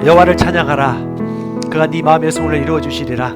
여호와를 찬양하라. 그가 네 마음의 소원을 이루어 주시리라.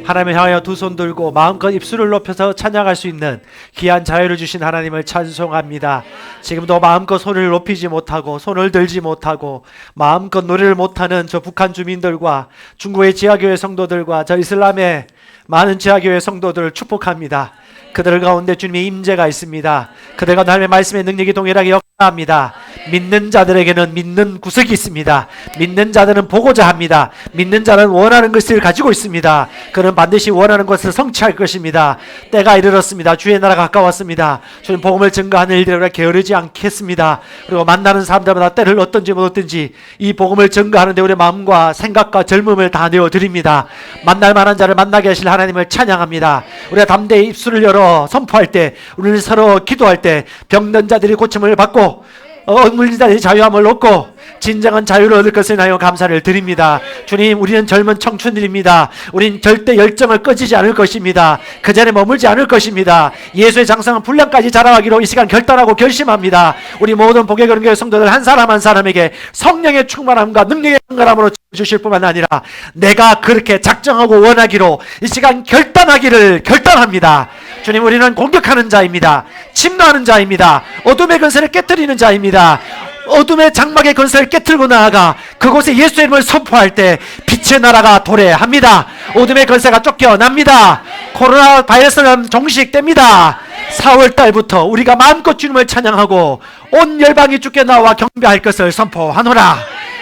하나님을 향하여 두 손 들고 마음껏 입술을 높여서 찬양할 수 있는 귀한 자유를 주신 하나님을 찬송합니다. 지금도 마음껏 손을 높이지 못하고 손을 들지 못하고 마음껏 노래를 못하는 저 북한 주민들과 중국의 지하교회 성도들과 저 이슬람의 많은 지하교회 성도들을 축복합니다. 그들 가운데 주님의 임재가 있습니다. 그들과 하나님의 말씀의 능력이 동일하게 역사합니다. 믿는 자들에게는 믿는 구석이 있습니다. 믿는 자들은 보고자 합니다. 믿는 자는 원하는 것을 가지고 있습니다. 그는 반드시 원하는 것을 성취할 것입니다. 때가 이르렀습니다. 주의 나라가 가까웠습니다. 주님 복음을 증거하는 일들을 게으르지 않겠습니다. 그리고 만나는 사람들마다 때를 얻든지 못 얻든지 이 복음을 증거하는데 우리의 마음과 생각과 젊음을 다 내어드립니다. 만날 만한 자를 만나게 하실 하나님을 찬양합니다. 우리가 담대히 입술을 열어 선포할 때, 우리는 서로 기도할 때 병든 자들이 고침을 받고 억눌린 자들이 자유함을 얻고 진정한 자유를 얻을 것을 인하여 감사를 드립니다. 주님, 우리는 젊은 청춘들입니다. 우리는 절대 열정을 꺼지지 않을 것입니다. 그 자리에 머물지 않을 것입니다. 예수의 장성한 분량까지 자라가기로 이 시간 결단하고 결심합니다. 우리 모든 복의 그런 교회 성도들 한 사람 한 사람에게 성령의 충만함과 능력의 강건함으로 주실 뿐만 아니라 내가 그렇게 작정하고 원하기로 이 시간 결단하기를 결단합니다. 주님, 우리는 공격하는 자입니다. 침노하는 자입니다. 어둠의 건설을 깨뜨리는 자입니다. 어둠의 장막의 건설을 깨뜨리고 나아가 그곳에 예수의 이름을 선포할 때 빛의 나라가 도래합니다. 어둠의 건설가 쫓겨납니다. 코로나 바이러스는 종식됩니다. 4월달부터 우리가 마음껏 주님을 찬양하고 온 열방이 주께 나와 경배할 것을 선포하노라.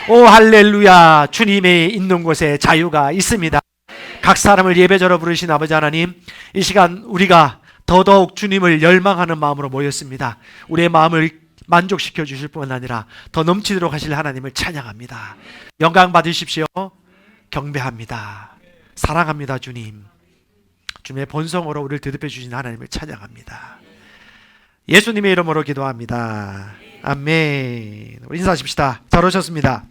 오 할렐루야. 주님의 있는 곳에 자유가 있습니다. 각 사람을 예배자로 부르신 아버지 하나님, 이 시간 우리가 더더욱 주님을 열망하는 마음으로 모였습니다. 우리의 마음을 만족시켜 주실 뿐만 아니라 더 넘치도록 하실 하나님을 찬양합니다. 영광 받으십시오. 경배합니다. 사랑합니다. 주님, 주님의 본성으로 우리를 대접해 주신 하나님을 찬양합니다. 예수님의 이름으로 기도합니다. 아멘. 우리 인사하십시다. 잘 오셨습니다.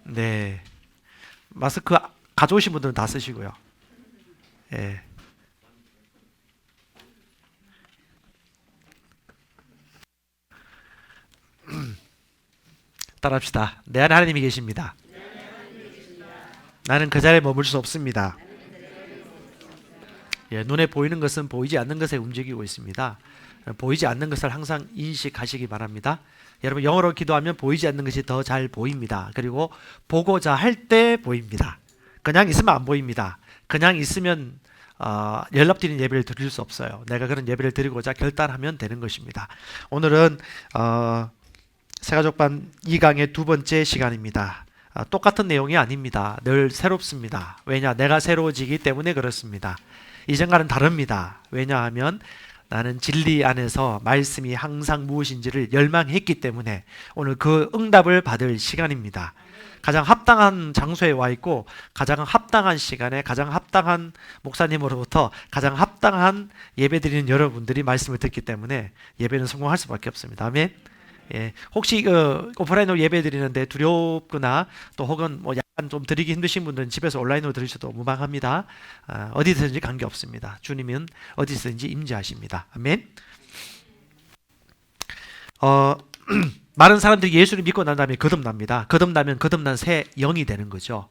네, 마스크 가져오신 분들은 다 쓰시고요. 예. 따라합시다. 내 안에 하나님이 계십니다. 나는 그 자리에 머물 수 없습니다. 예, 눈에 보이는 것은 보이지 않는 것에 움직이고 있습니다. 보이지 않는 것을 항상 인식하시기 바랍니다. 여러분, 영어로 기도하면 보이지 않는 것이 더 잘 보입니다. 그리고 보고자 할 때 보입니다. 그냥 있으면 안 보입니다. 그냥 있으면 연락드린 예배를 드릴 수 없어요. 내가 그런 예배를 드리고자 결단하면 되는 것입니다. 오늘은 새가족반 2강의 두 번째 시간입니다. 똑같은 내용이 아닙니다. 늘 새롭습니다. 왜냐? 내가 새로워지기 때문에 그렇습니다. 이전과는 다릅니다. 왜냐하면 나는 진리 안에서 말씀이 항상 무엇인지를 열망했기 때문에 오늘 그 응답을 받을 시간입니다. 가장 합당한 장소에 와 있고 가장 합당한 시간에 가장 합당한 목사님으로부터 가장 합당한 예배드리는 여러분들이 말씀을 듣기 때문에 예배는 성공할 수밖에 없습니다. 아멘. 예, 혹시 오프라인으로 예배 드리는데 두렵거나 또 혹은 뭐 약간 좀 드리기 힘드신 분들은 집에서 온라인으로 들으셔도 무방합니다. 어디든지 관계없습니다. 주님은 어디서든지 임재하십니다. 아멘. 많은 사람들이 예수를 믿고 난 다음에 거듭납니다. 거듭나면 거듭난 새 영이 되는 거죠.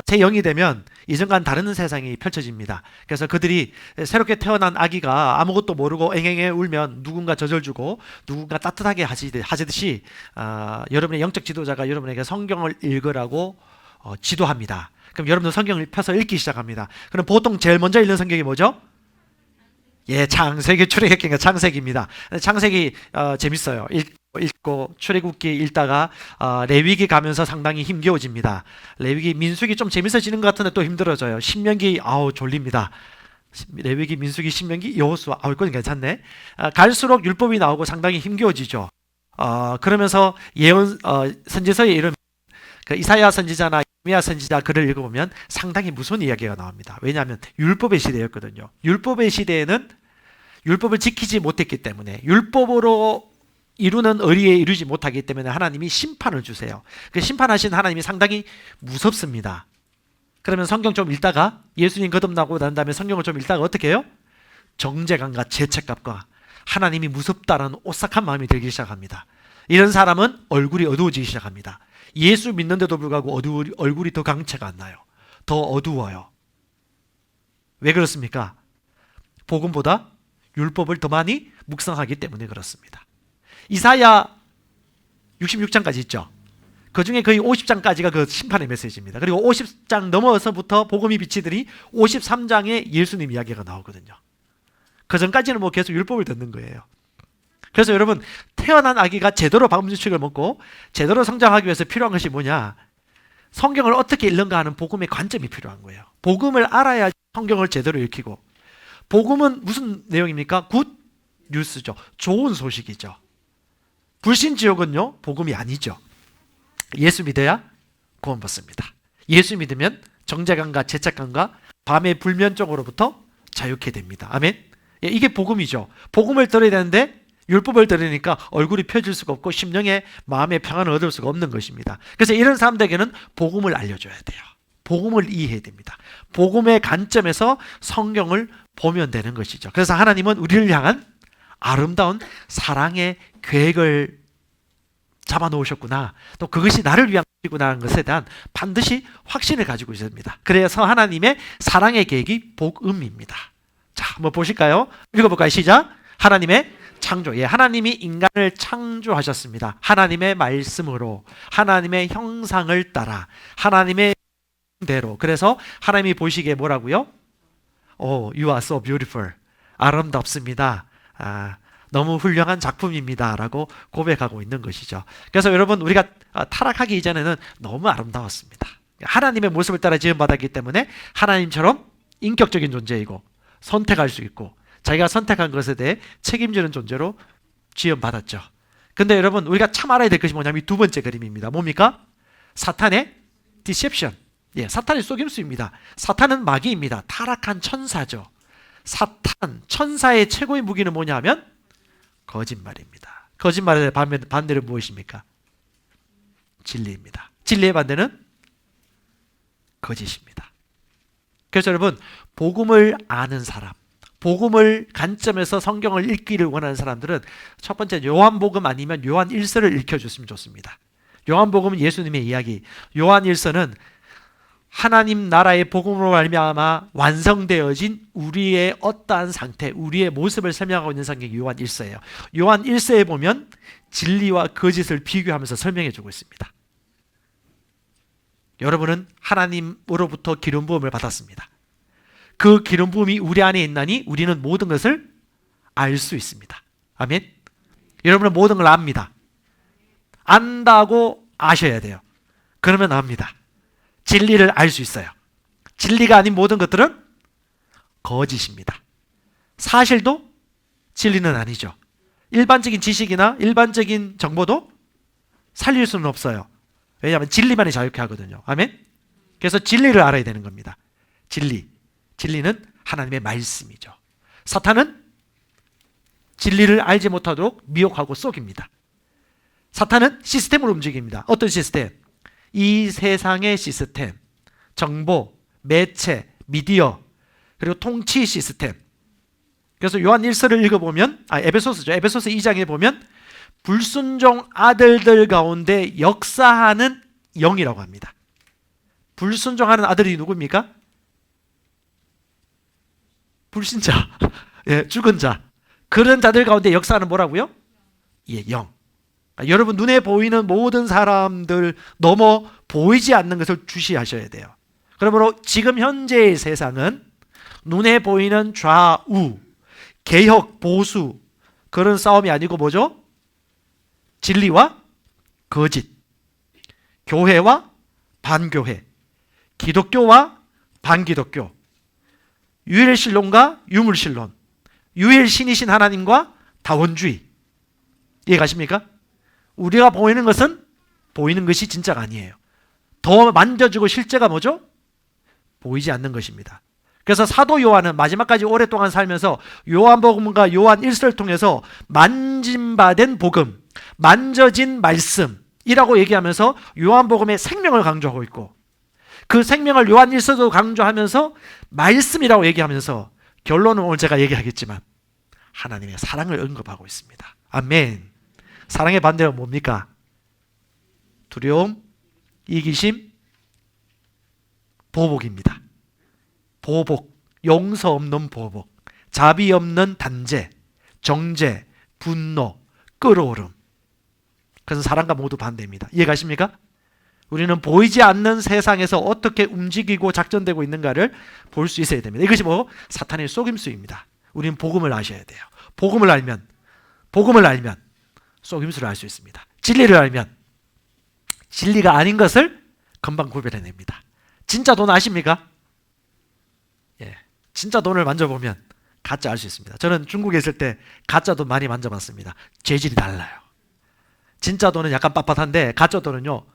새 영이 되면 이전과는 다른 세상이 펼쳐집니다. 그래서 그들이 새롭게 태어난 아기가 아무것도 모르고 앵앵해 울면 누군가 젖을 주고 누군가 따뜻하게 하시듯이 여러분의 영적 지도자가 여러분에게 성경을 읽으라고 지도합니다. 그럼 여러분도 성경을 펴서 읽기 시작합니다. 그럼 보통 제일 먼저 읽는 성경이 뭐죠? 예, 창세기, 출애굽기가 창세기입니다. 창세기 재밌어요. 읽고 출애굽기 읽다가 레위기 가면서 상당히 힘겨워집니다. 레위기, 민수기 좀 재밌어지는 것 같은데 또 힘들어져요. 신명기 졸립니다. 레위기, 민수기, 신명기, 여호수아 이건 괜찮네. 갈수록 율법이 나오고 상당히 힘겨워지죠. 그러면서 예언 선지서에 이르면 그 이사야 선지자나 이사야 선지자 글을 읽어보면 상당히 무서운 이야기가 나옵니다. 왜냐하면 율법의 시대였거든요. 율법의 시대에는 율법을 지키지 못했기 때문에 율법으로 이루는 의리에 이루지 못하기 때문에 하나님이 심판을 주세요. 그 심판하신 하나님이 상당히 무섭습니다. 그러면 성경 좀 읽다가 예수님 거듭나고 난 다음에 성경을 좀 읽다가 어떻게 해요? 정죄감과 죄책감과 하나님이 무섭다라는 오싹한 마음이 들기 시작합니다. 이런 사람은 얼굴이 어두워지기 시작합니다. 예수 믿는데도 불구하고 얼굴이 더 강체가 안 나요. 더 어두워요. 왜 그렇습니까? 복음보다 율법을 더 많이 묵상하기 때문에 그렇습니다. 이사야 66장까지 있죠. 그 중에 거의 50장까지가 그 심판의 메시지입니다. 그리고 50장 넘어서부터 복음이 비치더니 53장에 예수님 이야기가 나오거든요. 그 전까지는 뭐 계속 율법을 듣는 거예요. 그래서 여러분, 태어난 아기가 제대로 방음주식을 먹고 제대로 성장하기 위해서 필요한 것이 뭐냐? 성경을 어떻게 읽는가 하는 복음의 관점이 필요한 거예요. 복음을 알아야 성경을 제대로 읽히고, 복음은 무슨 내용입니까? 굿 뉴스죠. 좋은 소식이죠. 불신지옥은요, 복음이 아니죠. 예수 믿어야 구원받습니다. 예수 믿으면 정죄감과 죄책감과 밤의 불면증으로부터 자유케 됩니다. 아멘. 예, 이게 복음이죠. 복음을 들어야 되는데 율법을 들으니까 얼굴이 펴질 수가 없고 심령의 마음의 평안을 얻을 수가 없는 것입니다. 그래서 이런 사람들에게는 복음을 알려줘야 돼요. 복음을 이해해야 됩니다. 복음의 관점에서 성경을 보면 되는 것이죠. 그래서 하나님은 우리를 향한 아름다운 사랑의 계획을 잡아놓으셨구나, 또 그것이 나를 위한 것이구나 하는 것에 대한 반드시 확신을 가지고 있습니다. 그래서 하나님의 사랑의 계획이 복음입니다. 자, 한번 보실까요? 읽어볼까요? 시작. 하나님의 창조. 예, 하나님이 인간을 창조하셨습니다. 하나님의 말씀으로, 하나님의 형상을 따라, 하나님의 대로. 그래서 하나님이 보시기에 뭐라고요? You are so beautiful. 아름답습니다. 너무 훌륭한 작품입니다 라고 고백하고 있는 것이죠. 그래서 여러분, 우리가 타락하기 이전에는 너무 아름다웠습니다. 하나님의 모습을 따라 지음받았기 때문에 하나님처럼 인격적인 존재이고 선택할 수 있고 자기가 선택한 것에 대해 책임지는 존재로 지음받았죠. 근데 여러분, 우리가 참 알아야 될 것이 뭐냐면 이 두 번째 그림입니다. 뭡니까? 사탄의 디셉션. 예, 사탄의 속임수입니다. 사탄은 마귀입니다. 타락한 천사죠. 사탄, 천사의 최고의 무기는 뭐냐면 거짓말입니다. 거짓말의 반대는 무엇입니까? 진리입니다. 진리의 반대는 거짓입니다. 그래서 여러분, 복음을 아는 사람, 복음을 관점에서 성경을 읽기를 원하는 사람들은 첫 번째 요한복음 아니면 요한 1서를 읽혀줬으면 좋습니다. 요한복음은 예수님의 이야기, 요한 1서는 하나님 나라의 복음으로 말미암아 완성되어진 우리의 어떠한 상태, 우리의 모습을 설명하고 있는 성경이 요한 1서예요. 요한 1서에 보면 진리와 거짓을 비교하면서 설명해주고 있습니다. 여러분은 하나님으로부터 기름 부음을 받았습니다. 그 기름 부음이 우리 안에 있나니 우리는 모든 것을 알 수 있습니다. 아멘. 여러분은 모든 걸 압니다. 안다고 아셔야 돼요. 그러면 압니다. 진리를 알 수 있어요. 진리가 아닌 모든 것들은 거짓입니다. 사실도 진리는 아니죠. 일반적인 지식이나 일반적인 정보도 살릴 수는 없어요. 왜냐하면 진리만이 자유케 하거든요. 아멘. 그래서 진리를 알아야 되는 겁니다. 진리는 하나님의 말씀이죠. 사탄은 진리를 알지 못하도록 미혹하고 속입니다. 사탄은 시스템으로 움직입니다. 어떤 시스템? 이 세상의 시스템, 정보, 매체, 미디어, 그리고 통치 시스템. 그래서 요한 1서를 읽어보면, 에베소서죠. 에베소서 2장에 보면 불순종 아들들 가운데 역사하는 영이라고 합니다. 불순종하는 아들이 누구입니까? 불신자, 예, 죽은 자. 그런 자들 가운데 역사하는 뭐라고요? 예, 영. 여러분, 눈에 보이는 모든 사람들 넘어 보이지 않는 것을 주시하셔야 돼요. 그러므로 지금 현재의 세상은 눈에 보이는 좌우, 개혁, 보수, 그런 싸움이 아니고 뭐죠? 진리와 거짓, 교회와 반교회, 기독교와 반기독교, 유일신론과 유물신론, 유일신이신 하나님과 다원주의. 이해가십니까? 우리가 보이는 것은 보이는 것이 진짜가 아니에요. 더 만져지고 실제가 뭐죠? 보이지 않는 것입니다. 그래서 사도 요한은 마지막까지 오랫동안 살면서 요한복음과 요한 1서를 통해서 만짐받은 복음, 만져진 말씀이라고 얘기하면서 요한복음의 생명을 강조하고 있고, 그 생명을 요한 1서도 강조하면서 말씀이라고 얘기하면서 결론은 오늘 제가 얘기하겠지만 하나님의 사랑을 언급하고 있습니다. 아멘. 사랑의 반대가 뭡니까? 두려움, 이기심, 보복입니다. 보복, 용서 없는 보복, 자비 없는 단죄, 정죄, 분노, 끌어오름. 그래서 사랑과 모두 반대입니다. 이해가십니까? 우리는 보이지 않는 세상에서 어떻게 움직이고 작전되고 있는가를 볼 수 있어야 됩니다. 이것이 뭐 사탄의 속임수입니다. 우리는 복음을 아셔야 돼요. 복음을 알면 속임수를 알 수 있습니다. 진리를 알면 진리가 아닌 것을 금방 구별해냅니다. 진짜 돈 아십니까? 예, 진짜 돈을 만져보면 가짜 알 수 있습니다. 저는 중국에 있을 때 가짜 돈 많이 만져봤습니다. 재질이 달라요. 진짜 돈은 약간 빳빳한데 가짜 돈은요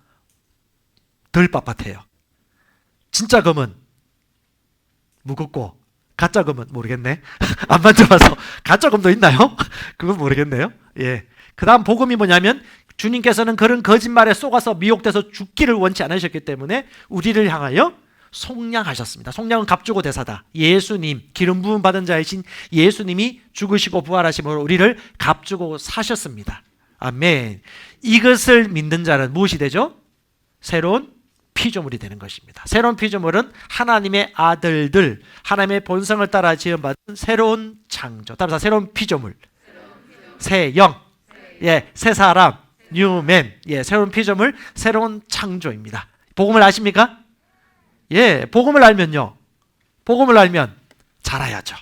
덜 빳빳해요. 진짜 금은 무겁고 가짜 금은 모르겠네. 안 만져봐서 가짜 금도 있나요? 그건 모르겠네요. 예. 그 다음 복음이 뭐냐면 주님께서는 그런 거짓말에 속아서 미혹돼서 죽기를 원치 않으셨기 때문에 우리를 향하여 속량하셨습니다. 속량은 값주고 대사다. 예수님, 기름 부음 받은 자이신 예수님이 죽으시고 부활하심으로 우리를 값주고 사셨습니다. 아멘. 이것을 믿는 자는 무엇이 되죠? 새로운 피조물이 되는 것입니다. 새로운 피조물은 하나님의 아들들, 하나님의 본성을 따라 지음받은 새로운 창조. 따라서 새로운 피조물, 새 영, 예, 새 사람, 뉴맨, 예, 새로운 피조물, 새로운 창조입니다. 복음을 아십니까? 예, 복음을 알면요, 복음을 알면 자라야죠.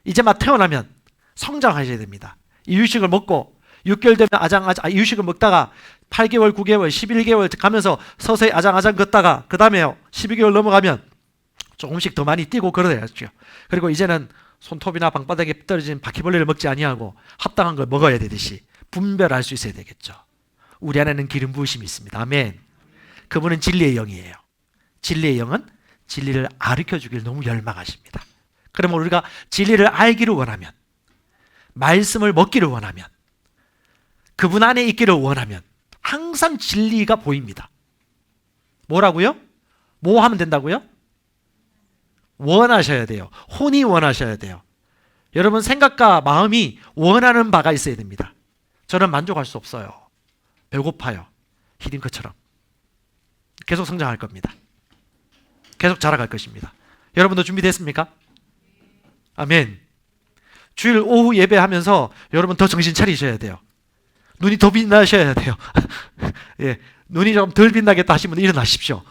이제 막 태어나면 성장하셔야 됩니다. 이 유식을 먹고 6개월 되면 이유식을 먹다가 8개월, 9개월, 11개월 가면서 서서히 아장아장 걷다가 그 다음에요 12개월 넘어가면 조금씩 더 많이 뛰고 걸어야죠. 그리고 이제는 손톱이나 방바닥에 떨어진 바퀴벌레를 먹지 아니하고 합당한 걸 먹어야 되듯이 분별할 수 있어야 되겠죠. 우리 안에는 기름 부으심이 있습니다. 아멘. 그분은 진리의 영이에요. 진리의 영은 진리를 가르쳐 주길 너무 열망하십니다. 그러면 우리가 진리를 알기를 원하면, 말씀을 먹기를 원하면, 그분 안에 있기를 원하면 항상 진리가 보입니다. 뭐라고요? 뭐 하면 된다고요? 원하셔야 돼요. 혼이 원하셔야 돼요. 여러분 생각과 마음이 원하는 바가 있어야 됩니다. 저는 만족할 수 없어요. 배고파요. 히딩크처럼. 계속 성장할 겁니다. 계속 자라갈 것입니다. 여러분도 준비됐습니까? 아멘. 주일 오후 예배하면서 여러분 더 정신 차리셔야 돼요. 눈이 더 빛나셔야 돼요. 예, 눈이 좀 덜 빛나겠다 하시면 일어나십시오.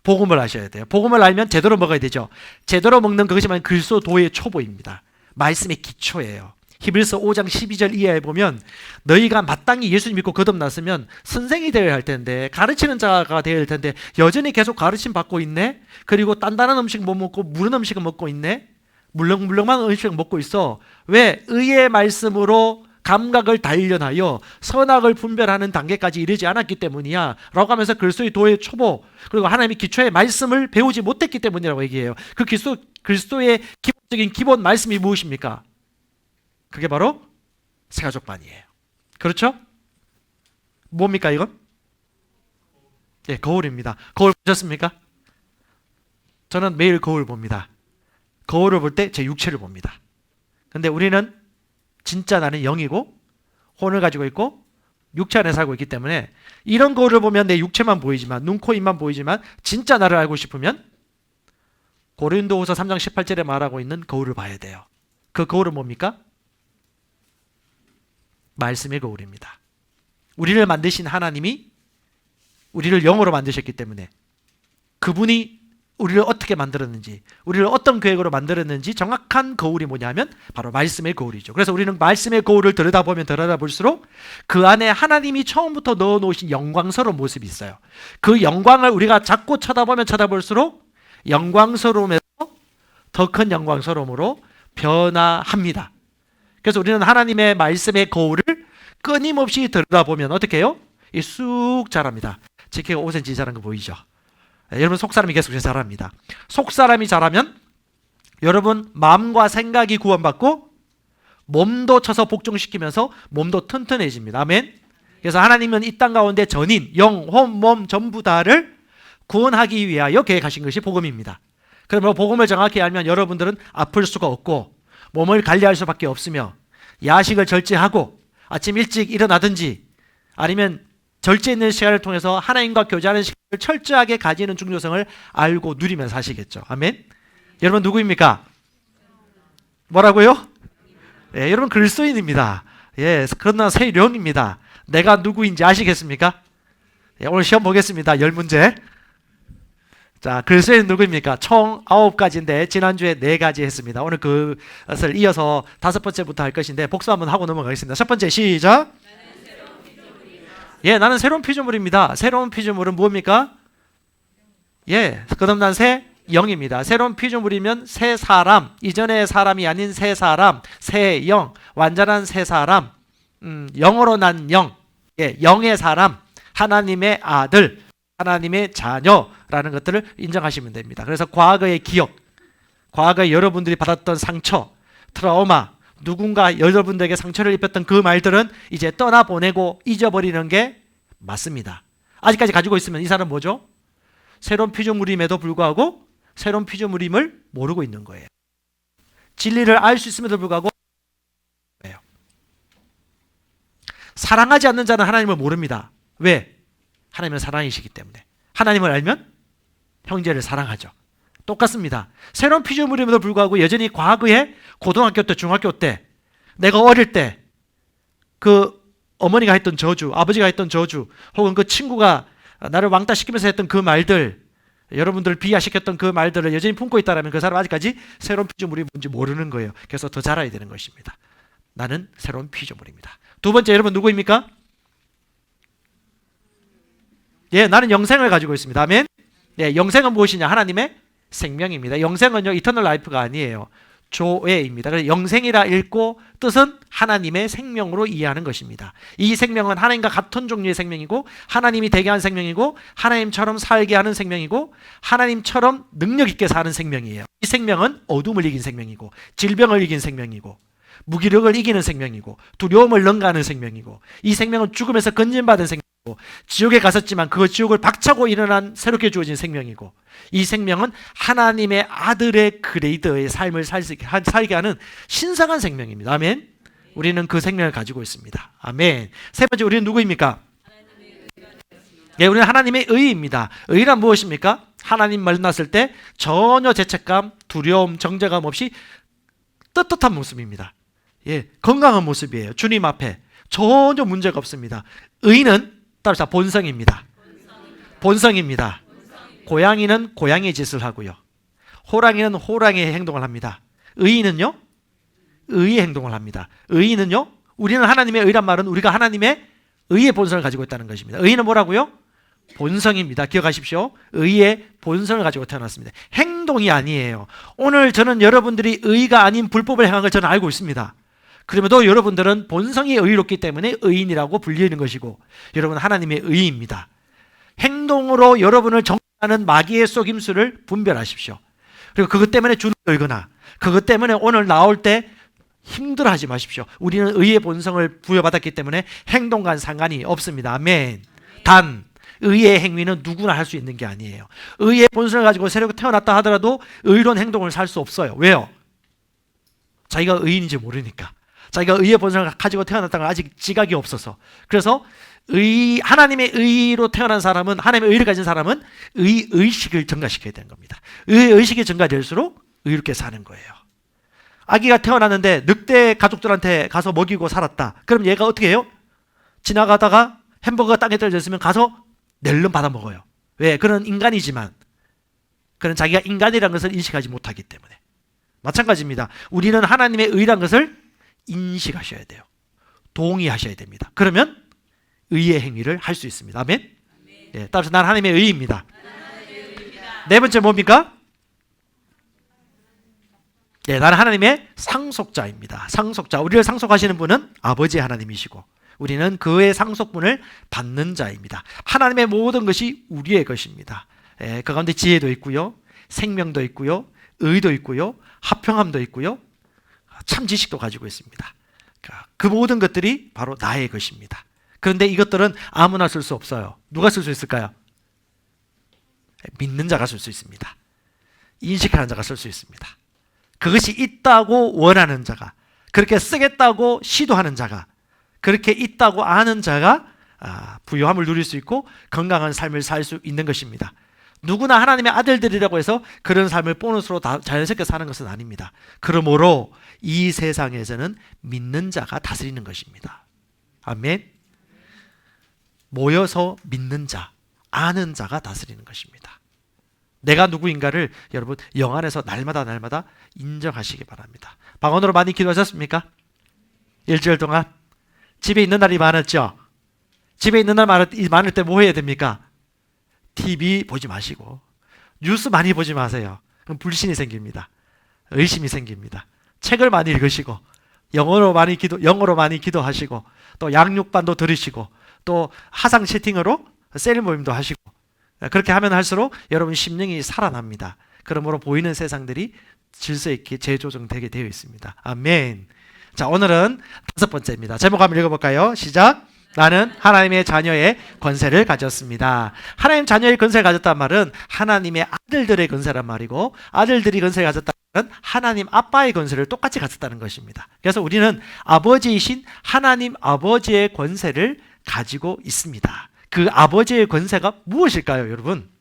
복음을 아셔야 돼요. 복음을 알면 제대로 먹어야 되죠. 제대로 먹는 그것이 그리스도의 초보입니다. 말씀의 기초예요. 히브리서 5장 12절 이하에 보면 너희가 마땅히 예수 믿고 거듭났으면 선생이 되어야 할 텐데, 가르치는 자가 되어야 할 텐데 여전히 계속 가르침 받고 있네. 그리고 단단한 음식 못 먹고 무른 음식을 먹고 있네. 물렁물렁한 음식을 먹고 있어. 왜? 의의 말씀으로 감각을 단련하여 선악을 분별하는 단계까지 이르지 않았기 때문이야 라고 하면서 그리스도의 도의 초보, 그리고 하나님의 기초의 말씀을 배우지 못했기 때문이라고 얘기해요. 그 그리스도의 기본적인 기본 말씀이 무엇입니까? 그게 바로 새가족반이에요. 그렇죠? 뭡니까 이건? 예, 거울입니다. 거울 보셨습니까? 저는 매일 거울 봅니다. 거울을 볼 때 제 육체를 봅니다. 근데 우리는 진짜 나는 영이고 혼을 가지고 있고 육체 안에 살고 있기 때문에 이런 거울을 보면 내 육체만 보이지만, 눈, 코, 입만 보이지만 진짜 나를 알고 싶으면 고린도후서 3장 18절에 말하고 있는 거울을 봐야 돼요. 그 거울은 뭡니까? 말씀의 거울입니다. 우리를 만드신 하나님이 우리를 영으로 만드셨기 때문에 그분이 우리를 어떻게 만들었는지, 우리를 어떤 계획으로 만들었는지 정확한 거울이 뭐냐면 바로 말씀의 거울이죠. 그래서 우리는 말씀의 거울을 들여다보면 들여다볼수록 그 안에 하나님이 처음부터 넣어놓으신 영광스러운 모습이 있어요. 그 영광을 우리가 자꾸 쳐다보면 쳐다볼수록 영광스러움에서 더 큰 영광스러움으로 변화합니다. 그래서 우리는 하나님의 말씀의 거울을 끊임없이 들여다보면 어떻게 해요? 쑥 자랍니다. 제 키가 5cm 자란 거 보이죠? 여러분 속사람이 계속 자랍니다. 속사람이 자라면 여러분 마음과 생각이 구원받고 몸도 쳐서 복종시키면서 몸도 튼튼해집니다. 아멘. 그래서 하나님은 이 땅 가운데 전인, 영, 혼, 몸 전부 다를 구원하기 위하여 계획하신 것이 복음입니다. 그러면 복음을 정확히 알면 여러분들은 아플 수가 없고 몸을 관리할 수밖에 없으며 야식을 절제하고 아침 일찍 일어나든지 아니면 절제 있는 시간을 통해서 하나님과 교제하는 시간을 철저하게 가지는 중요성을 알고 누리면 사시겠죠. 아멘. 여러분 누구입니까? 뭐라고요? 예, 여러분 그리스도인입니다. 예, 그러나 세령입니다. 내가 누구인지 아시겠습니까? 예, 오늘 시험 보겠습니다. 10문제. 자, 그리스도인 누구입니까? 총 9가지인데 지난주에 4가지 했습니다. 오늘 그것을 이어서 5번째부터 할 것인데 복수 한번 하고 넘어가겠습니다. 첫 번째 시작. 예, 나는 새로운 피조물입니다. 새로운 피조물은 뭡니까? 예, 그다음 난 새 영입니다. 새로운 피조물이면 새 사람, 이전의 사람이 아닌 새 사람, 새 영, 완전한 새 사람, 영으로 난 영, 예, 영의 사람, 하나님의 아들, 하나님의 자녀라는 것들을 인정하시면 됩니다. 그래서 과거의 기억, 과거에 여러분들이 받았던 상처, 트라우마, 누군가 여러분들에게 상처를 입혔던 그 말들은 이제 떠나보내고 잊어버리는 게 맞습니다. 아직까지 가지고 있으면 이 사람은 뭐죠? 새로운 피조물임에도 불구하고 새로운 피조물임을 모르고 있는 거예요. 진리를 알 수 있음에도 불구하고 사랑하지 않는 자는 하나님을 모릅니다. 왜? 하나님은 사랑이시기 때문에. 하나님을 알면 형제를 사랑하죠. 똑같습니다. 새로운 피조물임에도 불구하고 여전히 과거에 고등학교 때, 중학교 때, 내가 어릴 때 그 어머니가 했던 저주, 아버지가 했던 저주, 혹은 그 친구가 나를 왕따시키면서 했던 그 말들, 여러분들을 비하시켰던 그 말들을 여전히 품고 있다면 그 사람 아직까지 새로운 피조물이 뭔지 모르는 거예요. 그래서 더 자라야 되는 것입니다. 나는 새로운 피조물입니다. 두 번째, 여러분 누구입니까? 예, 나는 영생을 가지고 있습니다. 아멘. 예, 영생은 무엇이냐? 하나님의 생명입니다. 영생은요, 이터널 라이프가 아니에요. 조회입니다. 그래서 영생이라 읽고 뜻은 하나님의 생명으로 이해하는 것입니다. 이 생명은 하나님과 같은 종류의 생명이고 하나님이 되게 한 생명이고 하나님처럼 살게 하는 생명이고 하나님처럼 능력 있게 사는 생명이에요. 이 생명은 어둠을 이긴 생명이고 질병을 이긴 생명이고 무기력을 이기는 생명이고 두려움을 능가하는 생명이고 이 생명은 죽음에서 건진받은 생명이고 지옥에 갔었지만 그 지옥을 박차고 일어난 새롭게 주어진 생명이고 이 생명은 하나님의 아들의 그레이드의 삶을 살게 하는 신성한 생명입니다. 아멘. 우리는 그 생명을 가지고 있습니다. 아멘. 세 번째, 우리는 누구입니까? 예, 우리는 하나님의 의입니다. 의란 무엇입니까? 하나님 만났을 때 전혀 죄책감, 두려움, 정죄감 없이 떳떳한 모습입니다. 예, 건강한 모습이에요. 주님 앞에 전혀 문제가 없습니다. 의는 따라서 본성입니다. 본성입니다. 고양이는 고양이의 짓을 하고요. 호랑이는 호랑이의 행동을 합니다. 의인은요? 의의 행동을 합니다. 의인은요? 우리는 하나님의 의란 말은 우리가 하나님의 의의 본성을 가지고 있다는 것입니다. 의인은 뭐라고요? 본성입니다. 기억하십시오. 의의 본성을 가지고 태어났습니다. 행동이 아니에요. 오늘 저는 여러분들이 의가 아닌 불법을 행한 걸 저는 알고 있습니다. 그럼에도 여러분들은 본성이 의롭기 때문에 의인이라고 불리는 것이고 여러분은 하나님의 의입니다. 행동으로 여러분을 정죄하는 마귀의 속임수를 분별하십시오. 그리고 그것 때문에 주눅 들거나 그것 때문에 오늘 나올 때 힘들어하지 마십시오. 우리는 의의 본성을 부여받았기 때문에 행동과는 상관이 없습니다. 아멘. 단 의의 행위는 누구나 할 수 있는 게 아니에요. 의의 본성을 가지고 새롭게 태어났다 하더라도 의로운 행동을 살 수 없어요. 왜요? 자기가 의인인지 모르니까. 자기가 의의 본성을 가지고 태어났다는 걸 아직 지각이 없어서. 그래서 하나님의 의로 태어난 사람은, 하나님의 의를 가진 사람은 의식을 증가시켜야 되는 겁니다. 의식이 증가될수록 의롭게 사는 거예요. 아기가 태어났는데 늑대 가족들한테 가서 먹이고 살았다. 그럼 얘가 어떻게 해요? 지나가다가 햄버거가 땅에 떨어졌으면 가서 낼름 받아 먹어요. 왜? 그는 인간이지만 그는 자기가 인간이라는 것을 인식하지 못하기 때문에. 마찬가지입니다. 우리는 하나님의 의라는 것을 인식하셔야 돼요. 동의하셔야 됩니다. 그러면 의의 행위를 할 수 있습니다. 아멘. 예, 따라서 난 하나님의 의입니다. 네 번째 뭡니까? 예, 나는 하나님의 상속자입니다. 상속자. 우리를 상속하시는 분은 아버지 하나님이시고 우리는 그의 상속분을 받는 자입니다. 하나님의 모든 것이 우리의 것입니다. 예, 그 가운데 지혜도 있고요, 생명도 있고요, 의도 있고요, 화평함도 있고요, 참 지식도 가지고 있습니다. 그 모든 것들이 바로 나의 것입니다. 그런데 이것들은 아무나 쓸 수 없어요. 누가 쓸 수 있을까요? 믿는 자가 쓸 수 있습니다. 인식하는 자가 쓸 수 있습니다. 그것이 있다고 원하는 자가, 그렇게 쓰겠다고 시도하는 자가, 그렇게 있다고 아는 자가 부유함을 누릴 수 있고 건강한 삶을 살 수 있는 것입니다. 누구나 하나님의 아들들이라고 해서 그런 삶을 보너스로 다 자연스럽게 사는 것은 아닙니다. 그러므로 이 세상에서는 믿는 자가 다스리는 것입니다. 아멘. 모여서 믿는 자, 아는 자가 다스리는 것입니다. 내가 누구인가를 여러분 영 안에서 날마다 인정하시기 바랍니다. 방언으로 많이 기도하셨습니까? 일주일 동안 집에 있는 날이 많았죠. 집에 있는 날 많을 때 뭐 해야 됩니까? TV 보지 마시고 뉴스 많이 보지 마세요. 그럼 불신이 생깁니다. 의심이 생깁니다. 책을 많이 읽으시고 영어로 많이 기도하시고 또 양육반도 들으시고 또 화상 채팅으로 셀 모임도 하시고 그렇게 하면 할수록 여러분 심령이 살아납니다. 그러므로 보이는 세상들이 질서 있게 재조정되게 되어 있습니다. 아멘. 자, 오늘은 5번째입니다. 제목 한번 읽어볼까요? 시작. 나는 하나님의 자녀의 권세를 가졌습니다. 하나님 자녀의 권세를 가졌단 말은 하나님의 아들들의 권세란 말이고, 아들들이 권세를 가졌다는 말은 하나님 아빠의 권세를 똑같이 가졌다는 것입니다. 그래서 우리는 아버지이신 하나님 아버지의 권세를 가지고 있습니다. 그 아버지의 권세가 무엇일까요, 여러분?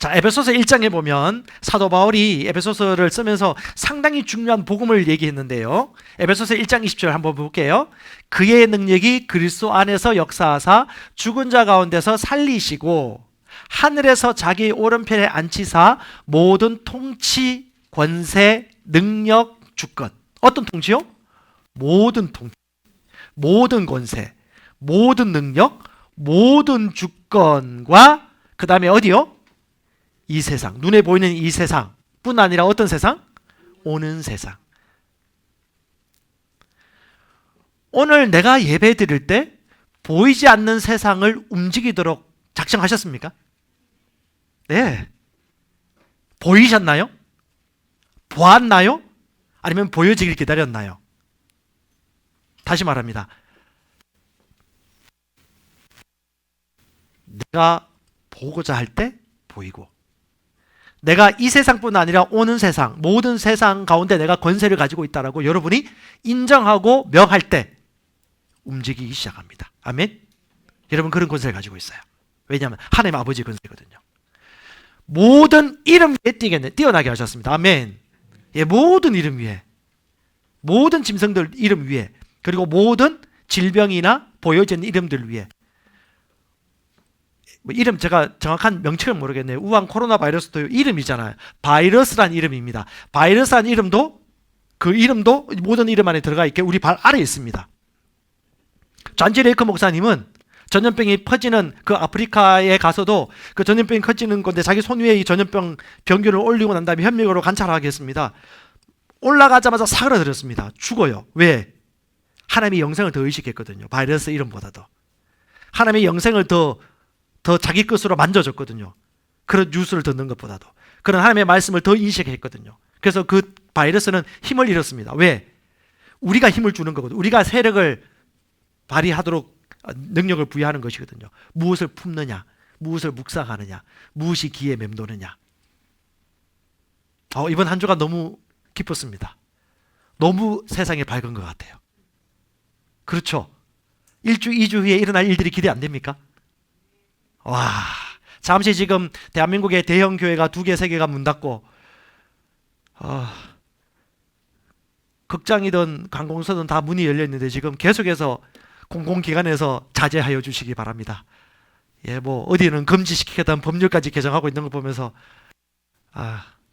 자, 에베소서 1장에 보면 사도 바울이 에베소서를 쓰면서 상당히 중요한 복음을 얘기했는데요. 에베소서 1장 20절 한번 볼게요. 그의 능력이 그리스도 안에서 역사하사 죽은 자 가운데서 살리시고 하늘에서 자기 오른편에 앉히사 모든 통치, 권세, 능력, 주권. 어떤 통치요? 모든 통치, 모든 권세, 모든 능력, 모든 주권과 그 다음에 어디요? 이 세상, 눈에 보이는 이 세상뿐 아니라 어떤 세상? 오는 세상. 오늘 내가 예배 드릴 때 보이지 않는 세상을 움직이도록 작정하셨습니까? 네. 보이셨나요? 보았나요? 아니면 보여지길 기다렸나요? 다시 말합니다. 내가 보고자 할 때 보이고, 내가 이 세상뿐 아니라 오는 세상, 모든 세상 가운데 내가 권세를 가지고 있다라고 여러분이 인정하고 명할 때 움직이기 시작합니다. 아멘? 여러분 그런 권세를 가지고 있어요. 왜냐하면 하나님 아버지 권세거든요. 모든 이름 위에 뛰어나게 하셨습니다. 아멘. 예, 모든 이름 위에, 모든 짐승들 이름 위에, 그리고 모든 질병이나 보여지는 이름들 위에. 이름 제가 정확한 명칭을 모르겠네요. 우한 코로나 바이러스도 이름이잖아요. 바이러스란 이름입니다. 바이러스란 이름도 그 이름도 모든 이름 안에 들어가 있게 우리 발 아래에 있습니다. 존 레이커 목사님은 전염병이 퍼지는 그 아프리카에 가서도 그 전염병이 퍼지는 건데 자기 손 위에 이 전염병 병균을 올리고 난 다음에 현미경으로 관찰하겠습니다. 올라가자마자 사그라들었습니다. 죽어요. 왜? 하나님의 영생을 더 의식했거든요. 바이러스 이름보다도. 하나님의 영생을 더 자기 것으로 만져줬거든요. 그런 뉴스를 듣는 것보다도. 그런 하나님의 말씀을 더 인식했거든요. 그래서 그 바이러스는 힘을 잃었습니다. 왜? 우리가 힘을 주는 거거든요. 우리가 세력을 발휘하도록 능력을 부여하는 것이거든요. 무엇을 품느냐, 무엇을 묵상하느냐, 무엇이 귀에 맴도느냐. 이번 한 주가 너무 기뻤습니다. 너무 세상이 밝은 것 같아요. 그렇죠? 1주, 2주 후에 일어날 일들이 기대 안 됩니까? 와, 잠시 지금 대한민국의 대형 교회가 2개, 3개가 문 닫고 극장이든 관공서든 다 문이 열려 있는데 지금 계속해서 공공기관에서 자제하여 주시기 바랍니다. 예, 뭐 어디는 금지시키겠다는 법률까지 개정하고 있는 거 보면서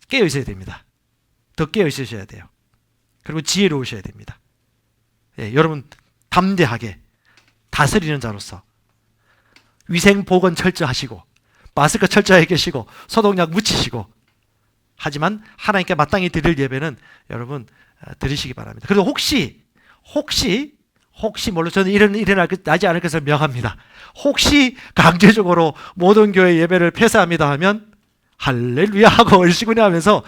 깨어 있어야 됩니다. 더 깨어 있으셔야 돼요. 그리고 지혜로우셔야 됩니다. 예, 여러분 담대하게 다스리는 자로서 위생보건 철저하시고 마스크 철저하게 끼시고 소독약 묻히시고, 하지만 하나님께 마땅히 드릴 예배는 여러분 드리시기 바랍니다. 그리고 혹시 물론 저는 일어나지 않을 것을 명합니다. 혹시 강제적으로 모든 교회 예배를 폐쇄합니다 하면 할렐루야 하고 얼씨구니 하면서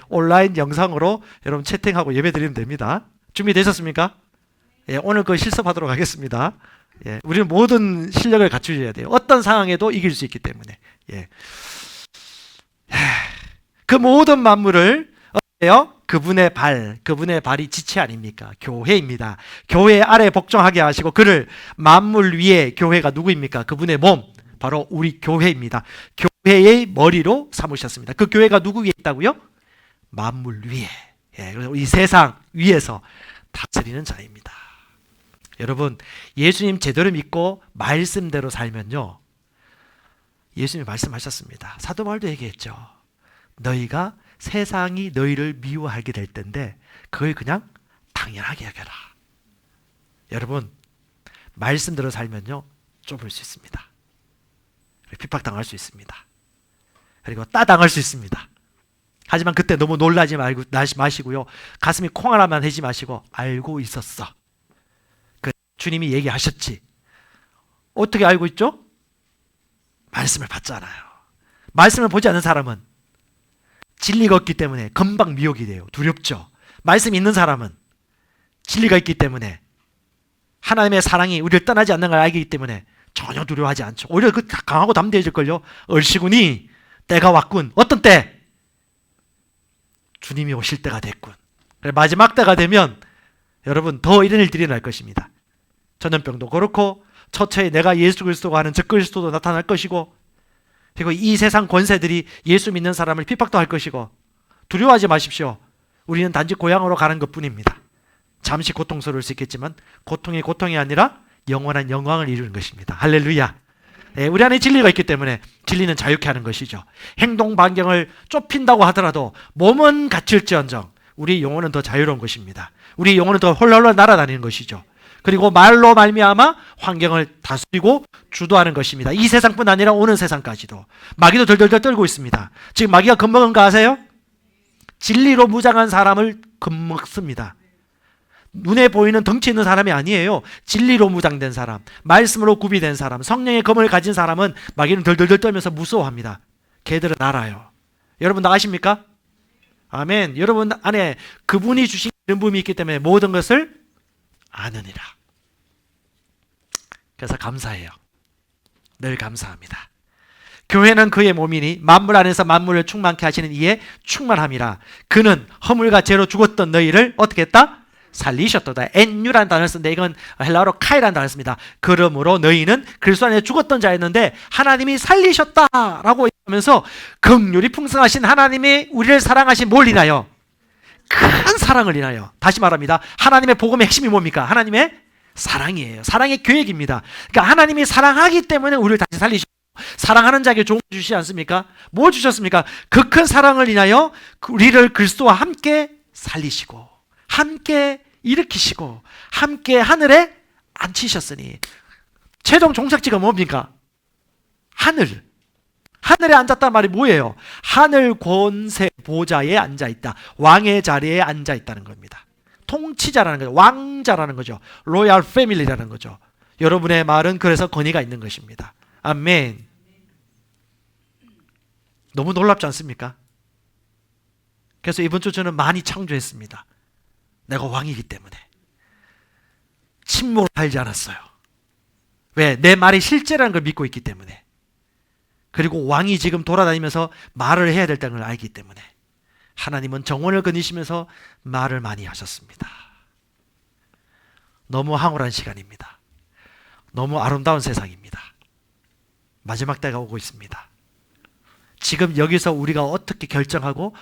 온라인 영상으로 여러분 채팅하고 예배 드리면 됩니다. 준비되셨습니까? 오늘 그 실습하도록 하겠습니다. 우리는 모든 실력을 갖추셔야 돼요. 어떤 상황에도 이길 수 있기 때문에. 그 모든 만물을 어때요? 그분의 발이 지체 아닙니까? 교회입니다. 교회 아래 복종하게 하시고 그를 만물 위에 교회가 누구입니까? 그분의 몸, 바로 우리 교회입니다. 교회의 머리로 삼으셨습니다. 그 교회가 누구 위에 있다고요? 만물 위에. 그래서 이 세상 위에서 다스리는 자입니다. 여러분, 예수님 제대로 믿고 말씀대로 살면요, 예수님이 말씀하셨습니다. 사도 바울도 얘기했죠. 너희가 세상이 너희를 미워하게 될 텐데 그걸 그냥 당연하게 여겨라. 여러분, 말씀대로 살면요, 좁을 수 있습니다. 핍박당할 수 있습니다. 그리고 따당할 수 있습니다. 하지만 그때 너무 놀라지 마시고요, 가슴이 콩하나만 해지 마시고 알고 있었어. 그 주님이 얘기하셨지. 어떻게 알고 있죠? 말씀을 봤잖아요. 말씀을 보지 않는 사람은 진리가 없기 때문에 금방 미혹이 돼요. 두렵죠. 말씀이 있는 사람은 진리가 있기 때문에 하나님의 사랑이 우리를 떠나지 않는 걸 알기 때문에 전혀 두려워하지 않죠. 오히려 그 강하고 담대해질걸요. 얼씨구니 때가 왔군. 어떤 때? 주님이 오실 때가 됐군. 마지막 때가 되면 여러분 더 이런 일들이 날 것입니다. 전염병도 그렇고 처처에 내가 예수 그리스도가 하는 적그리스도도 나타날 것이고, 그리고 이 세상 권세들이 예수 믿는 사람을 핍박도 할 것이고, 두려워하지 마십시오. 우리는 단지 고향으로 가는 것뿐입니다. 잠시 고통스러울 수 있겠지만 고통이 고통이 아니라 영원한 영광을 이루는 것입니다. 할렐루야. 우리 안에 진리가 있기 때문에 진리는 자유케 하는 것이죠. 행동 반경을 좁힌다고 하더라도 몸은 갇힐지언정 우리 영혼은 더 자유로운 것입니다. 우리 영혼은 더 홀라홀라 날아다니는 것이죠. 그리고 말로 말미암아 환경을 다스리고 주도하는 것입니다. 이 세상뿐 아니라 오는 세상까지도. 마귀도 덜덜덜 떨고 있습니다. 지금 마귀가 겁먹은 거 아세요? 진리로 무장한 사람을 겁먹습니다. 눈에 보이는 덩치 있는 사람이 아니에요. 진리로 무장된 사람, 말씀으로 구비된 사람, 성령의 검을 가진 사람은 마귀는 덜덜덜 떨면서 무서워합니다. 걔들은 알아요. 여러분 아십니까? 아멘. 여러분 안에 그분이 주신 이름부음이 있기 때문에 모든 것을 아느니라. 그래서 감사해요. 늘 감사합니다. 교회는 그의 몸이니 만물 안에서 만물을 충만케 하시는 이에 충만함이라. 그는 허물과 죄로 죽었던 너희를 어떻게 했다? 살리셨도다. 엔유라는 단어를 쓰는데 이건 헬라어로 카이라는 단어를 씁니다. 그러므로 너희는 그리스도 안에 죽었던 자였는데 하나님이 살리셨다라고 하면서 긍휼이 풍성하신 하나님이 우리를 사랑하신 뭘 인하여? 큰 사랑을 인하여. 다시 말합니다. 하나님의 복음의 핵심이 뭡니까? 하나님의 사랑이에요. 사랑의 계획입니다. 그러니까 하나님이 사랑하기 때문에 우리를 다시 살리셨고, 사랑하는 자에게 좋은 걸 주시지 않습니까? 뭘 주셨습니까? 그 큰 사랑을 인하여 우리를 그리스도와 함께 살리시고 함께 일으키시고 함께 하늘에 앉히셨으니, 최종 종착지가 뭡니까? 하늘에 앉았단 말이 뭐예요? 하늘 권세 보좌에 앉아있다. 왕의 자리에 앉아있다는 겁니다. 통치자라는 거죠. 왕자라는 거죠. 로얄 패밀리라는 거죠. 여러분의 말은 그래서 권위가 있는 것입니다. 아멘. 너무 놀랍지 않습니까? 그래서 이번 주 저는 많이 창조했습니다. 내가 왕이기 때문에 침묵하지 않았어요. 왜? 내 말이 실제라는 걸 믿고 있기 때문에. 그리고 왕이 지금 돌아다니면서 말을 해야 될다는 걸 알기 때문에 하나님은 정원을 거니시면서 말을 많이 하셨습니다. 너무 황홀한 시간입니다. 너무 아름다운 세상입니다. 마지막 때가 오고 있습니다. 지금 여기서 우리가 어떻게 결정하고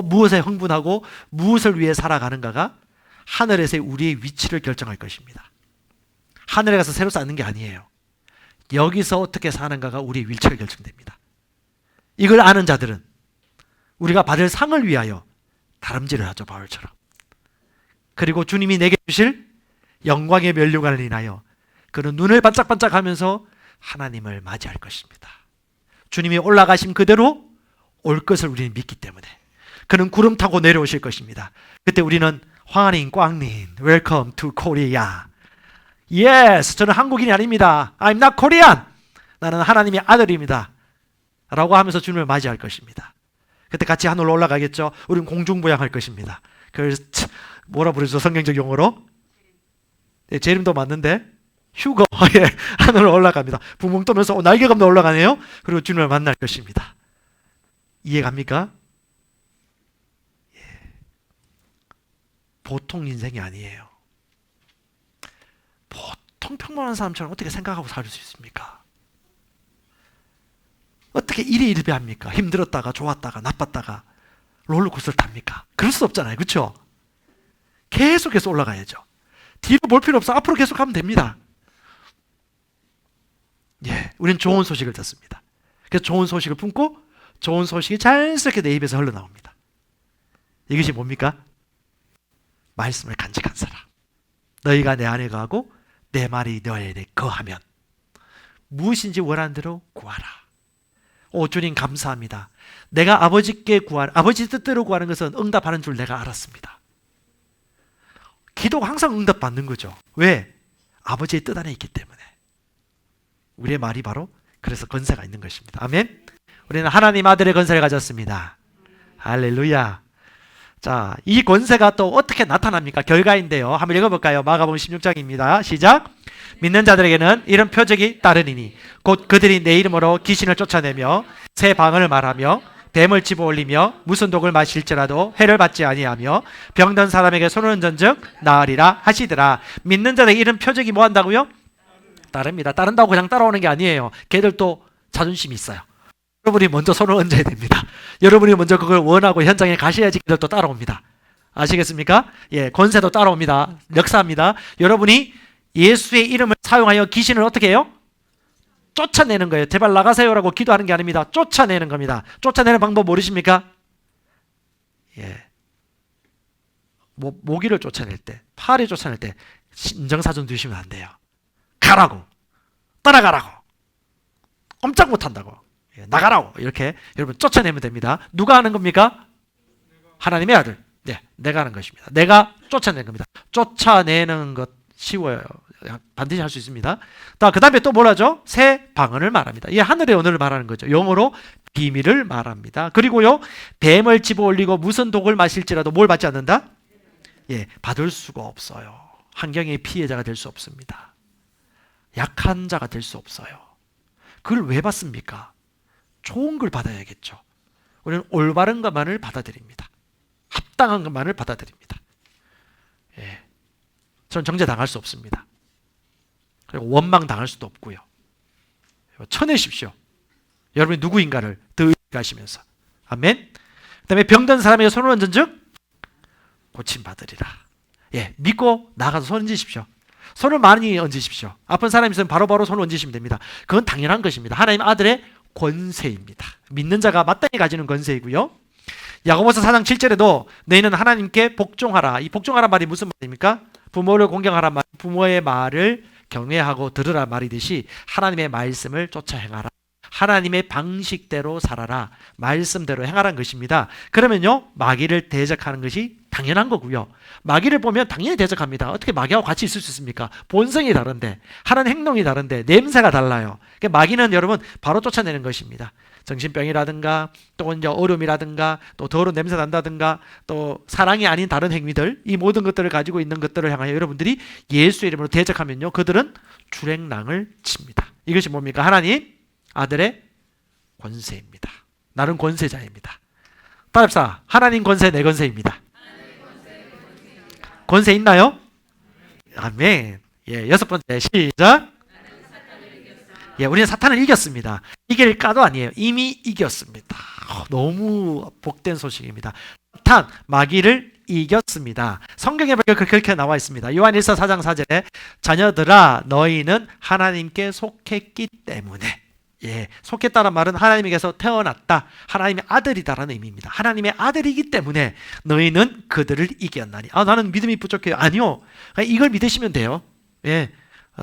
무엇에 흥분하고 무엇을 위해 살아가는가가 하늘에서의 우리의 위치를 결정할 것입니다. 하늘에 가서 새로 쌓는 게 아니에요. 여기서 어떻게 사는가가 우리의 위치가 결정됩니다. 이걸 아는 자들은 우리가 받을 상을 위하여 다름질을 하죠. 바울처럼. 그리고 주님이 내게 주실 영광의 면류관을 인하여 그는 눈을 반짝반짝하면서 하나님을 맞이할 것입니다. 주님이 올라가신 그대로 올 것을 우리는 믿기 때문에 그는 구름 타고 내려오실 것입니다. 그때 우리는 황하님, 꽝님, Welcome to Korea. Yes, 저는 한국인이 아닙니다. I'm not Korean. 나는 하나님의 아들입니다. 라고 하면서 주님을 맞이할 것입니다. 그때 같이 하늘로 올라가겠죠. 우리는 공중부양할 것입니다. 그래서 뭐라 부르죠? 성경적 용어로? 네, 제 이름도 맞는데 휴거. 예, 하늘로 올라갑니다. 붕붕 떠면서 날개가 없나 올라가네요. 그리고 주님을 만날 것입니다. 이해갑니까? 예. 보통 인생이 아니에요. 보통 평범한 사람처럼 어떻게 생각하고 살 수 있습니까? 어떻게 일희일비합니까? 힘들었다가 좋았다가 나빴다가 롤러코스터를 탑니까? 그럴 수 없잖아요. 그렇죠? 계속해서 올라가야죠. 뒤로 볼 필요 없어. 앞으로 계속 가면 됩니다. 예, 우리는 좋은 소식을 듣습니다. 그래서 좋은 소식을 품고 좋은 소식이 자연스럽게 내 입에서 흘러나옵니다. 이것이 뭡니까? 말씀을 간직한 사람. 너희가 내 안에 거하고 내 말이 너희 안에 거하면 무엇인지 원하는 대로 구하라. 오, 주님 감사합니다. 내가 아버지께 아버지 뜻대로 구하는 것은 응답하는 줄 내가 알았습니다. 기도가 항상 응답받는 거죠. 왜? 아버지의 뜻 안에 있기 때문에. 우리의 말이 바로 그래서 권세가 있는 것입니다. 아멘. 우리는 하나님 아들의 권세를 가졌습니다. 할렐루야. 자, 이 권세가 또 어떻게 나타납니까? 결과인데요. 한번 읽어볼까요? 마가복음 16장입니다. 시작. 믿는 자들에게는 이런 표적이 따르니니 곧 그들이 내 이름으로 귀신을 쫓아내며 새 방언을 말하며 뱀을 집어 올리며 무슨 독을 마실지라도 해를 받지 아니하며 병든 사람에게 손을 얹은즉 나으리라 하시더라. 믿는 자들에게 이런 표적이 뭐 한다고요? 따릅니다. 따른다고 그냥 따라오는 게 아니에요. 걔들도 자존심이 있어요. 여러분이 먼저 손을 얹어야 됩니다. 여러분이 먼저 그걸 원하고 현장에 가셔야지 걔들도 따라옵니다. 아시겠습니까? 예, 권세도 따라옵니다. 역사합니다. 여러분이 예수의 이름을 사용하여 귀신을 어떻게 해요? 쫓아내는 거예요. 제발 나가세요라고 기도하는 게 아닙니다. 쫓아내는 겁니다. 쫓아내는 방법 모르십니까? 예. 모기를 쫓아낼 때, 파리 쫓아낼 때 인정사정 두시면 안 돼요. 가라고, 따라가라고, 꼼짝 못한다고, 예, 나가라고 이렇게 여러분 쫓아내면 됩니다. 누가 하는 겁니까? 하나님의 아들. 네, 내가 하는 것입니다. 내가 쫓아내는 겁니다. 쫓아내는 것 쉬워요. 반드시 할 수 있습니다. 그 다음에 또 뭐라죠? 새 방언을 말합니다. 이 하늘의 언어를 말하는 거죠. 영어로 비밀을 말합니다. 그리고요, 뱀을 집어 올리고 무슨 독을 마실지라도 뭘 받지 않는다? 예, 받을 수가 없어요. 환경의 피해자가 될 수 없습니다. 약한 자가 될 수 없어요. 그걸 왜 받습니까? 좋은 걸 받아야겠죠. 우리는 올바른 것만을 받아들입니다. 합당한 것만을 받아들입니다. 예, 저는 정죄당할 수 없습니다. 그리고 원망당할 수도 없고요. 쳐내십시오. 여러분이 누구인가를 더 의식하시면서. 아멘. 그 다음에 병든 사람에게 손을 얹은 즉 고침받으리라. 예, 믿고 나가서 손 얹으십시오. 손을 많이 얹으십시오. 아픈 사람이 있으면 바로바로 손을 얹으시면 됩니다. 그건 당연한 것입니다. 하나님 아들의 권세입니다. 믿는 자가 마땅히 가지는 권세이고요. 야고보서 4장 7절에도 너희는 하나님께 복종하라. 이 복종하라 말이 무슨 말입니까? 부모를 공경하라 말, 부모의 말을 경외하고 들으라 말이듯이 하나님의 말씀을 쫓아 행하라. 하나님의 방식대로 살아라. 말씀대로 행하라는 것입니다. 그러면요, 마귀를 대적하는 것이 당연한 거고요. 마귀를 보면 당연히 대적합니다. 어떻게 마귀하고 같이 있을 수 있습니까? 본성이 다른데, 하는 행동이 다른데, 냄새가 달라요. 그러니까 마귀는 여러분 바로 쫓아내는 것입니다. 정신병이라든가 또 이제 어려움이라든가 또 더러운 냄새 난다든가 또 사랑이 아닌 다른 행위들, 이 모든 것들을 가지고 있는 것들을 향하여 여러분들이 예수의 이름으로 대적하면요, 그들은 주랭랑을 칩니다. 이것이 뭡니까? 하나님 아들의 권세입니다. 나는 권세자입니다. 따릅시다. 하나님 권세, 내 권세입니다. 권세 있나요? 아멘. 예, 6번째 시작. 예, 우리는 사탄을 이겼습니다. 이길 까도 아니에요. 이미 이겼습니다. 너무 복된 소식입니다. 사탄, 마귀를 이겼습니다. 성경에 보면 그렇게 나와 있습니다. 요한일서 4장 4절에 자녀들아 너희는 하나님께 속했기 때문에, 예, 속했다는 말은 하나님에게서 태어났다, 하나님의 아들이다라는 의미입니다. 하나님의 아들이기 때문에 너희는 그들을 이겼나니. 나는 믿음이 부족해요. 아니요, 이걸 믿으시면 돼요. 예,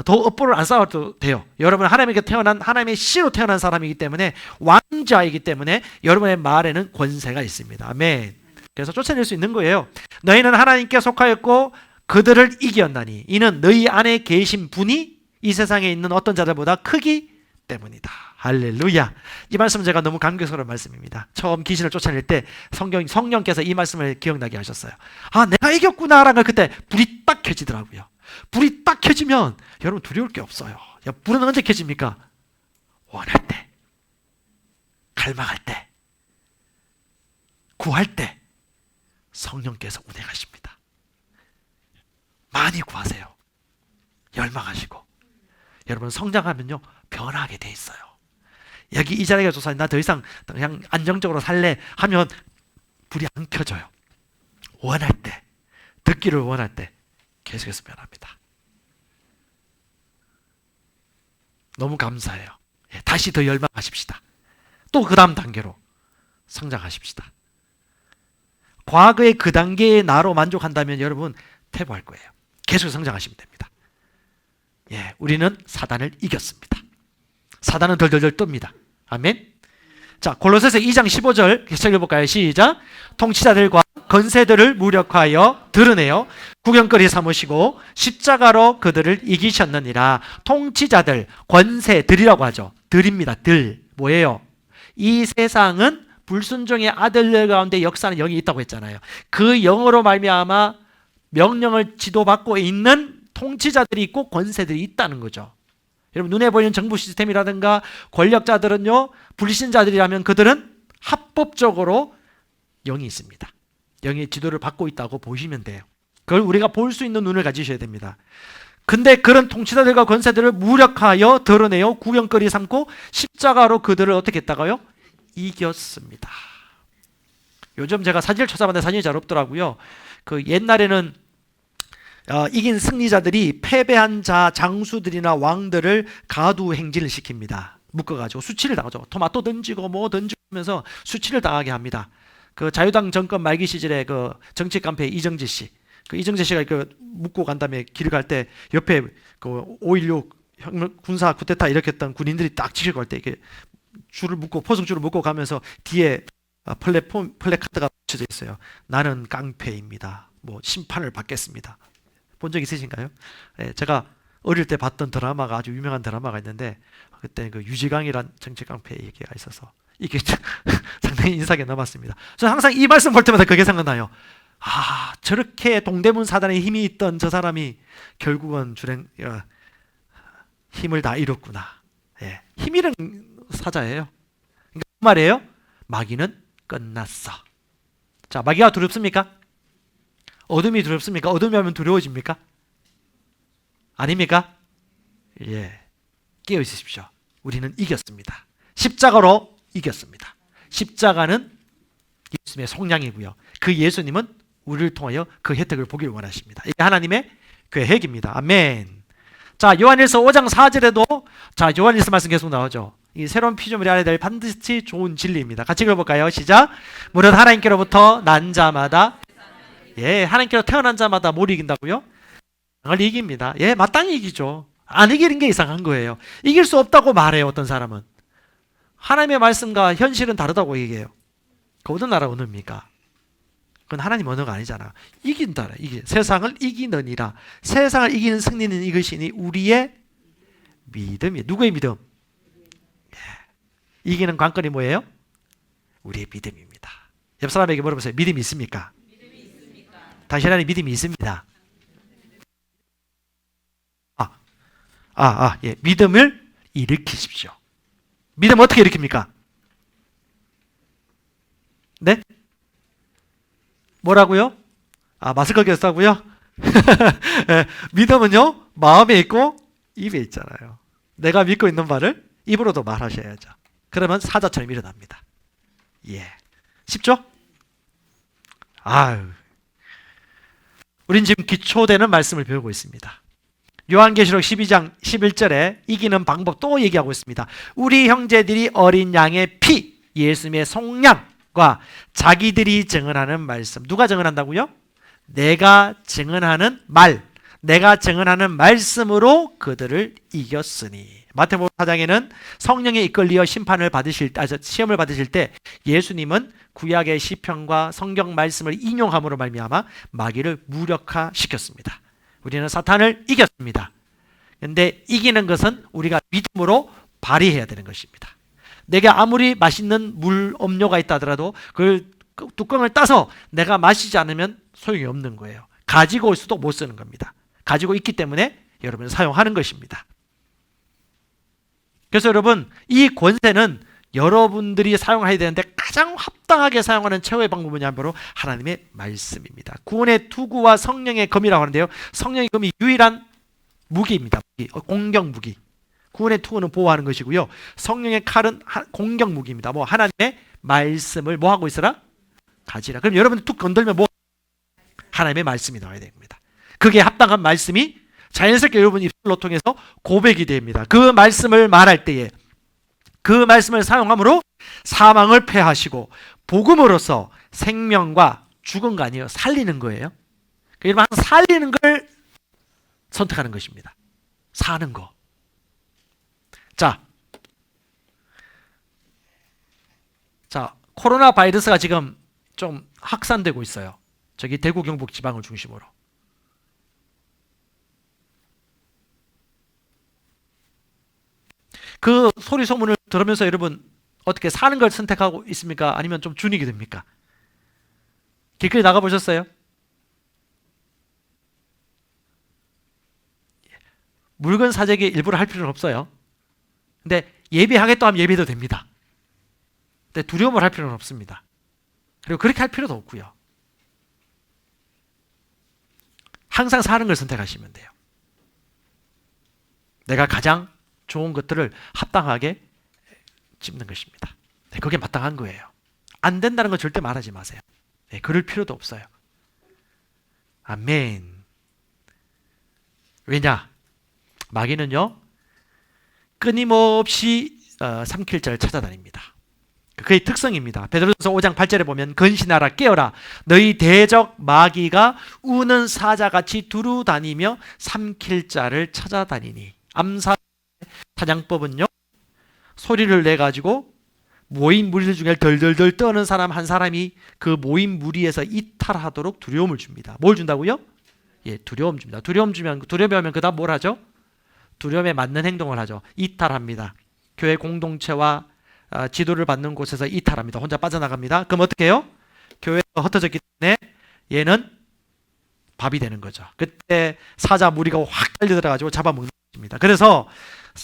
더 업보를 안 쌓아도 돼요. 여러분 하나님에게 태어난, 하나님의 씨로 태어난 사람이기 때문에, 왕자이기 때문에 여러분의 말에는 권세가 있습니다. 아멘. 그래서 쫓아낼 수 있는 거예요. 너희는 하나님께 속하였고 그들을 이겼나니 이는 너희 안에 계신 분이 이 세상에 있는 어떤 자들보다 크기 때문이다. 할렐루야. 이 말씀은 제가 너무 감격스러운 말씀입니다. 처음 귀신을 쫓아낼 때 성령께서 이 말씀을 기억나게 하셨어요. 내가 이겼구나라는 걸 그때 불이 딱 켜지더라고요. 불이 딱 켜지면 여러분 두려울 게 없어요. 불은 언제 켜집니까? 원할 때, 갈망할 때, 구할 때 성령께서 운행하십니다. 많이 구하세요. 열망하시고. 여러분 성장하면요 변하게 돼 있어요. 여기 이 자리가 조사님 나 더 이상 그냥 안정적으로 살래 하면 불이 안 켜져요. 원할 때, 듣기를 원할 때 계속해서 변합니다. 너무 감사해요. 다시 더 열망하십시다. 또 그 다음 단계로 성장하십시다. 과거의 그 단계의 나로 만족한다면 여러분 퇴보할 거예요. 계속 성장하시면 됩니다. 우리는 사단을 이겼습니다. 사단은 덜덜덜 뜹니다. 아멘. 자, 골로새서 2장 15절 계속 읽어볼까요? 시작. 통치자들과 권세들을 무력하여 드러내어 구경거리 삼으시고 십자가로 그들을 이기셨느니라. 통치자들, 권세들이라고 하죠. 들입니다. 들. 뭐예요? 이 세상은 불순종의 아들들 가운데 역사하는 영이 있다고 했잖아요. 그 영으로 말미암아 명령을 지도받고 있는 통치자들이 있고 권세들이 있다는 거죠. 여러분 눈에 보이는 정부 시스템이라든가 권력자들은요 불신자들이라면 그들은 합법적으로 영이 있습니다. 영의 지도를 받고 있다고 보시면 돼요. 그걸 우리가 볼 수 있는 눈을 가지셔야 됩니다. 근데 그런 통치자들과 권세들을 무력하여 드러내어 구경거리 삼고 십자가로 그들을 어떻게 했다가요? 이겼습니다. 요즘 제가 사진을 찾아봤는데 사진이 잘 없더라고요. 그 옛날에는 이긴 승리자들이 패배한 자 장수들이나 왕들을 가두 행진을 시킵니다. 묶어가지고 수치를 당하죠. 토마토 던지고 뭐 던지면서 수치를 당하게 합니다. 그 자유당 정권 말기 시절에 그 정치 깡패 이정재 씨, 그 이정재 씨가 그 묶고 간 다음에 길을 갈 때 옆에 그 5.16 군사 쿠데타 일으켰던 군인들이 딱 지키고 갈 때 이렇게 줄을 묶고 포승줄을 묶고 가면서 뒤에 플래카드가 붙여져 있어요. 나는 깡패입니다. 뭐 심판을 받겠습니다. 본 적 있으신가요? 제가 어릴 때 봤던 드라마가 아주 유명한 드라마가 있는데 그때 그 유지강이란 정치 깡패 얘기가 있어서 이게 상당히 인상에 남았습니다. 저는 항상 이 말씀 볼 때마다 그게 생각나요. 아, 저렇게 동대문 사단에 힘이 있던 저 사람이 결국은 힘을 다 잃었구나. 힘 잃은 사자예요. 그러니까 그 말이에요. 마귀는 끝났어. 자, 마귀가 두렵습니까? 어둠이 두렵습니까? 어둠이 하면 두려워집니까? 아닙니까? 깨어 있으십시오. 우리는 이겼습니다. 십자가로 이겼습니다. 십자가는 예수님의 속량이고요. 그 예수님은 우리를 통하여 그 혜택을 보기를 원하십니다. 이게 하나님의 계획입니다. 아멘. 자, 요한일서 5장 4절에도 자, 요한일서 말씀 계속 나오죠. 이 새로운 피조물이 알아야 될 반드시 좋은 진리입니다. 같이 읽어볼까요? 시작. 무릇 하나님께로부터 난 자마다 하나님께로 태어난 자마다 뭘 이긴다고요? 세상을 이깁니다. 마땅히 이기죠. 안 이기는 게 이상한 거예요. 이길 수 없다고 말해요. 어떤 사람은. 하나님의 말씀과 현실은 다르다고 얘기해요. 그 어느 나라 언어입니까? 그건 하나님 언어가 아니잖아. 이긴다. 세상을 이기느니라. 세상을 이기는 승리는 이것이니 우리의 믿음이에요. 누구의 믿음? 이기는 관건이 뭐예요? 우리의 믿음입니다. 옆 사람에게 물어보세요. 믿음이 있습니까? 당신에게 믿음이 있습니다. 믿음을 일으키십시오. 믿음 어떻게 일으킵니까? 네? 뭐라고요? 마스크 꼈다고요? 믿음은요, 마음에 있고 입에 있잖아요. 내가 믿고 있는 말을 입으로도 말하셔야죠. 그러면 사자처럼 일어납니다. 쉽죠? 우린 지금 기초되는 말씀을 배우고 있습니다. 요한계시록 12장 11절에 이기는 방법 또 얘기하고 있습니다. 우리 형제들이 어린 양의 피, 예수님의 속량과 자기들이 증언하는 말씀. 누가 증언한다고요? 내가 증언하는 말, 내가 증언하는 말씀으로 그들을 이겼으니. 마태복음 4장에는 성령에 이끌리어 시험을 받으실 때 예수님은 구약의 시편과 성경 말씀을 인용함으로 말미암아 마귀를 무력화시켰습니다. 우리는 사탄을 이겼습니다. 그런데 이기는 것은 우리가 믿음으로 발휘해야 되는 것입니다. 내게 아무리 맛있는 물 음료가 있다 하더라도 그 뚜껑을 따서 내가 마시지 않으면 소용이 없는 거예요. 가지고 있어도 못 쓰는 겁니다. 가지고 있기 때문에 여러분은 사용하는 것입니다. 그래서 여러분 이 권세는 여러분들이 사용해야 되는데 가장 합당하게 사용하는 최후의 방법은 뭐냐면 바로 하나님의 말씀입니다. 구원의 투구와 성령의 검이라고 하는데요. 성령의 검이 유일한 무기입니다. 공격 무기. 구원의 투구는 보호하는 것이고요. 성령의 칼은 공격 무기입니다. 뭐 하나님의 말씀을 뭐 하고 있어라? 가지라. 그럼 여러분 툭 건들면 뭐? 하나님의 말씀이 나와야 됩니다. 그게 합당한 말씀이 자연스럽게 여러분 입술로 통해서 고백이 됩니다. 그 말씀을 말할 때에 그 말씀을 사용함으로 사망을 패하시고 복음으로써 생명과 죽은 거 아니에요. 살리는 거예요. 여러분 항상 살리는 걸 선택하는 것입니다. 사는 거. 자, 코로나 바이러스가 지금 좀 확산되고 있어요. 저기 대구 경북 지방을 중심으로. 그 소리 소문을 들으면서 여러분 어떻게 사는 걸 선택하고 있습니까? 아니면 좀 준이게 됩니까? 길거리 나가보셨어요? 물건 사재기 일부러 할 필요는 없어요. 근데 예배하겠다 하면 예배도 됩니다. 근데 두려움을 할 필요는 없습니다. 그리고 그렇게 할 필요도 없고요. 항상 사는 걸 선택하시면 돼요. 내가 가장 좋은 것들을 합당하게 찝는 것입니다. 네, 그게 마땅한 거예요. 안 된다는 거 절대 말하지 마세요. 네, 그럴 필요도 없어요. 아멘. 왜냐? 마귀는요 끊임없이 삼킬 자를 찾아다닙니다. 그의 특성입니다. 베드로전서 5장 8절에 보면 근신하라 깨어라 너희 대적 마귀가 우는 사자같이 두루 다니며 삼킬 자를 찾아다니니. 암살 사냥법은요 소리를 내가지고 모인 무리 중에 덜덜덜 떠는 사람 한 사람이 그 모인 무리에서 이탈하도록 두려움을 줍니다. 뭘 준다고요? 예, 두려움 줍니다. 두려움하면 그 다음 뭘 하죠? 두려움에 맞는 행동을 하죠. 이탈합니다. 교회 공동체와 지도를 받는 곳에서 이탈합니다. 혼자 빠져나갑니다. 그럼 어떻게 해요? 교회가 흩어졌기 때문에 얘는 밥이 되는 거죠. 그때 사자 무리가 확 달려들어가지고 잡아먹는 것입니다. 그래서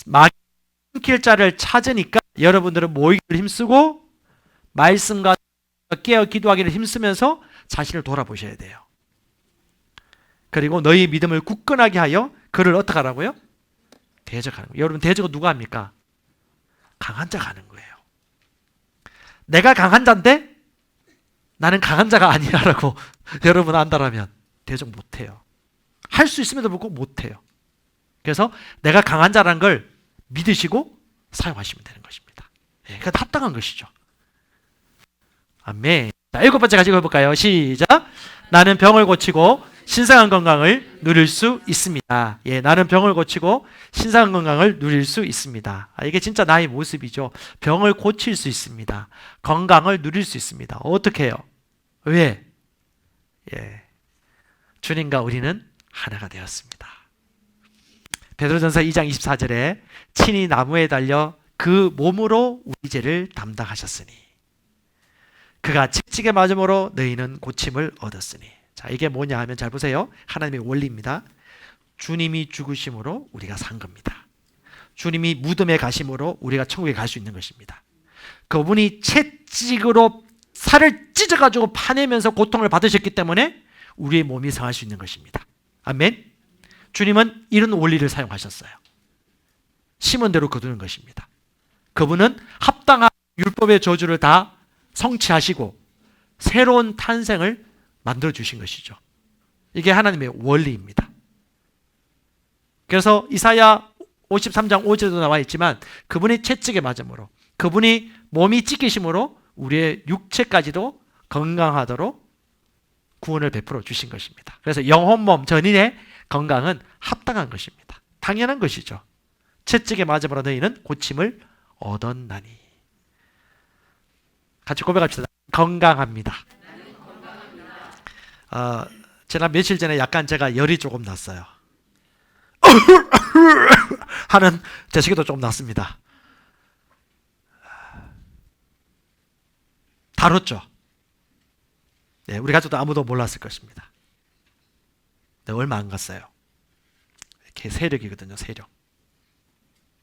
마귀 삼킬 자를 찾으니까 여러분들은 모이기를 힘쓰고 말씀과 깨어 기도하기를 힘쓰면서 자신을 돌아보셔야 돼요. 그리고 너희 믿음을 굳건하게 하여 그를 어떻게 하라고요? 대적하는 거예요. 여러분 대적은 누가 합니까? 강한 자가 하는 거예요. 내가 강한 자인데 나는 강한 자가 아니라고 여러분 안다라면 대적 못해요. 할 수 있음에도 불구하고 못해요. 그래서 내가 강한 자라는 걸 믿으시고 사용하시면 되는 것입니다. 예, 그건 합당한 것이죠. 아멘. 자, 7번째 가지고 해볼까요? 시작. 나는 병을 고치고 신성한 건강을 누릴 수 있습니다. 예, 나는 병을 고치고 신성한 건강을 누릴 수 있습니다. 이게 진짜 나의 모습이죠. 병을 고칠 수 있습니다. 건강을 누릴 수 있습니다. 어떻게 해요? 왜? 예, 주님과 우리는 하나가 되었습니다. 베드로전서 2장 24절에 친히 나무에 달려 그 몸으로 우리 죄를 담당하셨으니 그가 채찍에 맞음으로 너희는 고침을 얻었으니. 자, 이게 뭐냐 하면 잘 보세요. 하나님의 원리입니다. 주님이 죽으심으로 우리가 산 겁니다. 주님이 무덤에 가심으로 우리가 천국에 갈 수 있는 것입니다. 그분이 채찍으로 살을 찢어가지고 파내면서 고통을 받으셨기 때문에 우리의 몸이 상할 수 있는 것입니다. 아멘. 주님은 이런 원리를 사용하셨어요. 심은 대로 거두는 것입니다. 그분은 합당한 율법의 저주를 다 성취하시고 새로운 탄생을 만들어 주신 것이죠. 이게 하나님의 원리입니다. 그래서 이사야 53장 5절에도 나와 있지만 그분이 채찍에 맞음으로 그분이 몸이 찢기심으로 우리의 육체까지도 건강하도록 구원을 베풀어 주신 것입니다. 그래서 영혼 몸 전인의 건강은 합당한 것입니다. 당연한 것이죠. 채찍에 맞음으로 너희는 고침을 얻었나니. 같이 고백합시다. 건강합니다. 지난 며칠 전에 약간 제가 열이 조금 났어요. 하는 제시기도 조금 났습니다. 다뤘죠. 네, 우리 가족도 아무도 몰랐을 것입니다. 네, 얼마 안 갔어요. 이렇게 세력이거든요. 세력.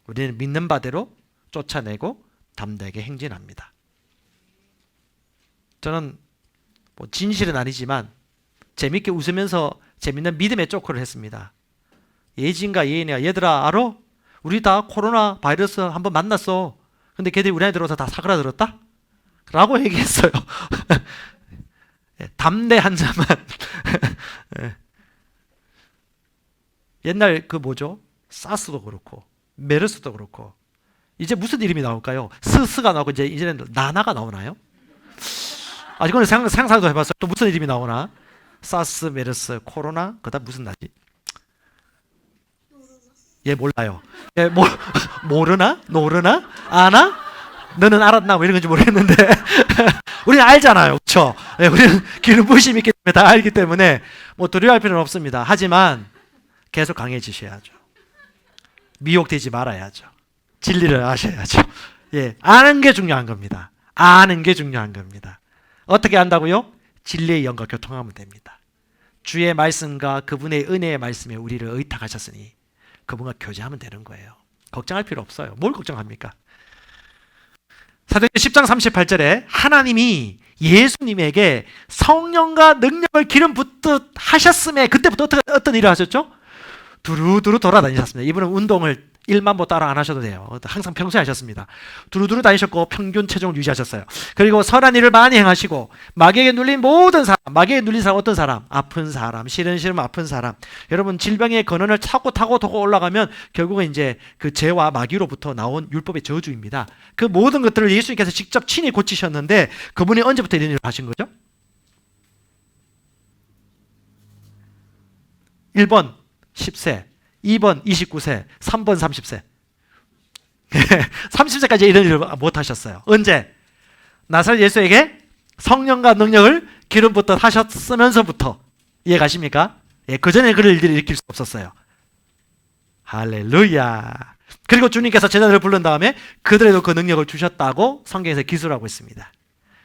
우리는 믿는 바대로 쫓아내고 담대하게 행진합니다. 저는 뭐 진실은 아니지만 재밌게 웃으면서 재밌는 믿음의 조크를 했습니다. 예진과 예인이가 얘들아 알아? 우리 다 코로나 바이러스 한번 만났어. 근데 걔들이 우리 안에 들어와서 다 사그라들었다? 라고 얘기했어요. 담대한 자만. 옛날 그 뭐죠? 사스도 그렇고 메르스도 그렇고 이제 무슨 이름이 나올까요? 스가 나오고 이제는 나나가 나오나요? 아 이거는 상상도 해봤어요. 또 무슨 이름이 나오나? 사스, 메르스, 코로나, 그다음 무슨 나지? 얘 몰라요. 얘 모르나? 노르나? 아나? 너는 알았나? 뭐 이런 건지 모르겠는데 우리는 알잖아요. 그렇죠? 네, 우리는 기름 부심이 있기 때문에 다 알기 때문에 뭐 두려워할 필요는 없습니다. 하지만 계속 강해지셔야죠. 미혹되지 말아야죠. 진리를 아셔야죠. 예, 아는 게 중요한 겁니다. 아는 게 중요한 겁니다. 어떻게 안다고요? 진리의 영과 교통하면 됩니다. 주의 말씀과 그분의 은혜의 말씀에 우리를 의탁하셨으니 그분과 교제하면 되는 거예요. 걱정할 필요 없어요. 뭘 걱정합니까? 사도행전 10장 38절에 하나님이 예수님에게 성령과 능력을 기름 붓듯 하셨음에 그때부터 어떤 일을 하셨죠? 두루두루 돌아다니셨습니다. 이분은 운동을 1만보 따라 안 하셔도 돼요. 항상 평소에 하셨습니다. 두루두루 다니셨고 평균 체중을 유지하셨어요. 그리고 선한 일을 많이 행하시고 마귀에게 눌린 모든 사람, 마귀에게 눌린 사람 어떤 사람? 아픈 사람, 시름 아픈 사람. 여러분 질병의 근원을 타고 올라가면 결국은 이제 그 죄와 마귀로부터 나온 율법의 저주입니다. 그 모든 것들을 예수님께서 직접 친히 고치셨는데 그분이 언제부터 이런 일을 하신 거죠? 1번 10세, 2번 29세, 3번 30세. 30세까지 이런 일을 못 하셨어요. 언제? 나사렛 예수에게 성령과 능력을 기름 붓듯 하셨으면서부터. 이해 가십니까? 예, 그전에 그럴 일들을 일으킬 수 없었어요. 할렐루야. 그리고 주님께서 제자들을 부른 다음에 그들에도 그 능력을 주셨다고 성경에서 기술하고 있습니다.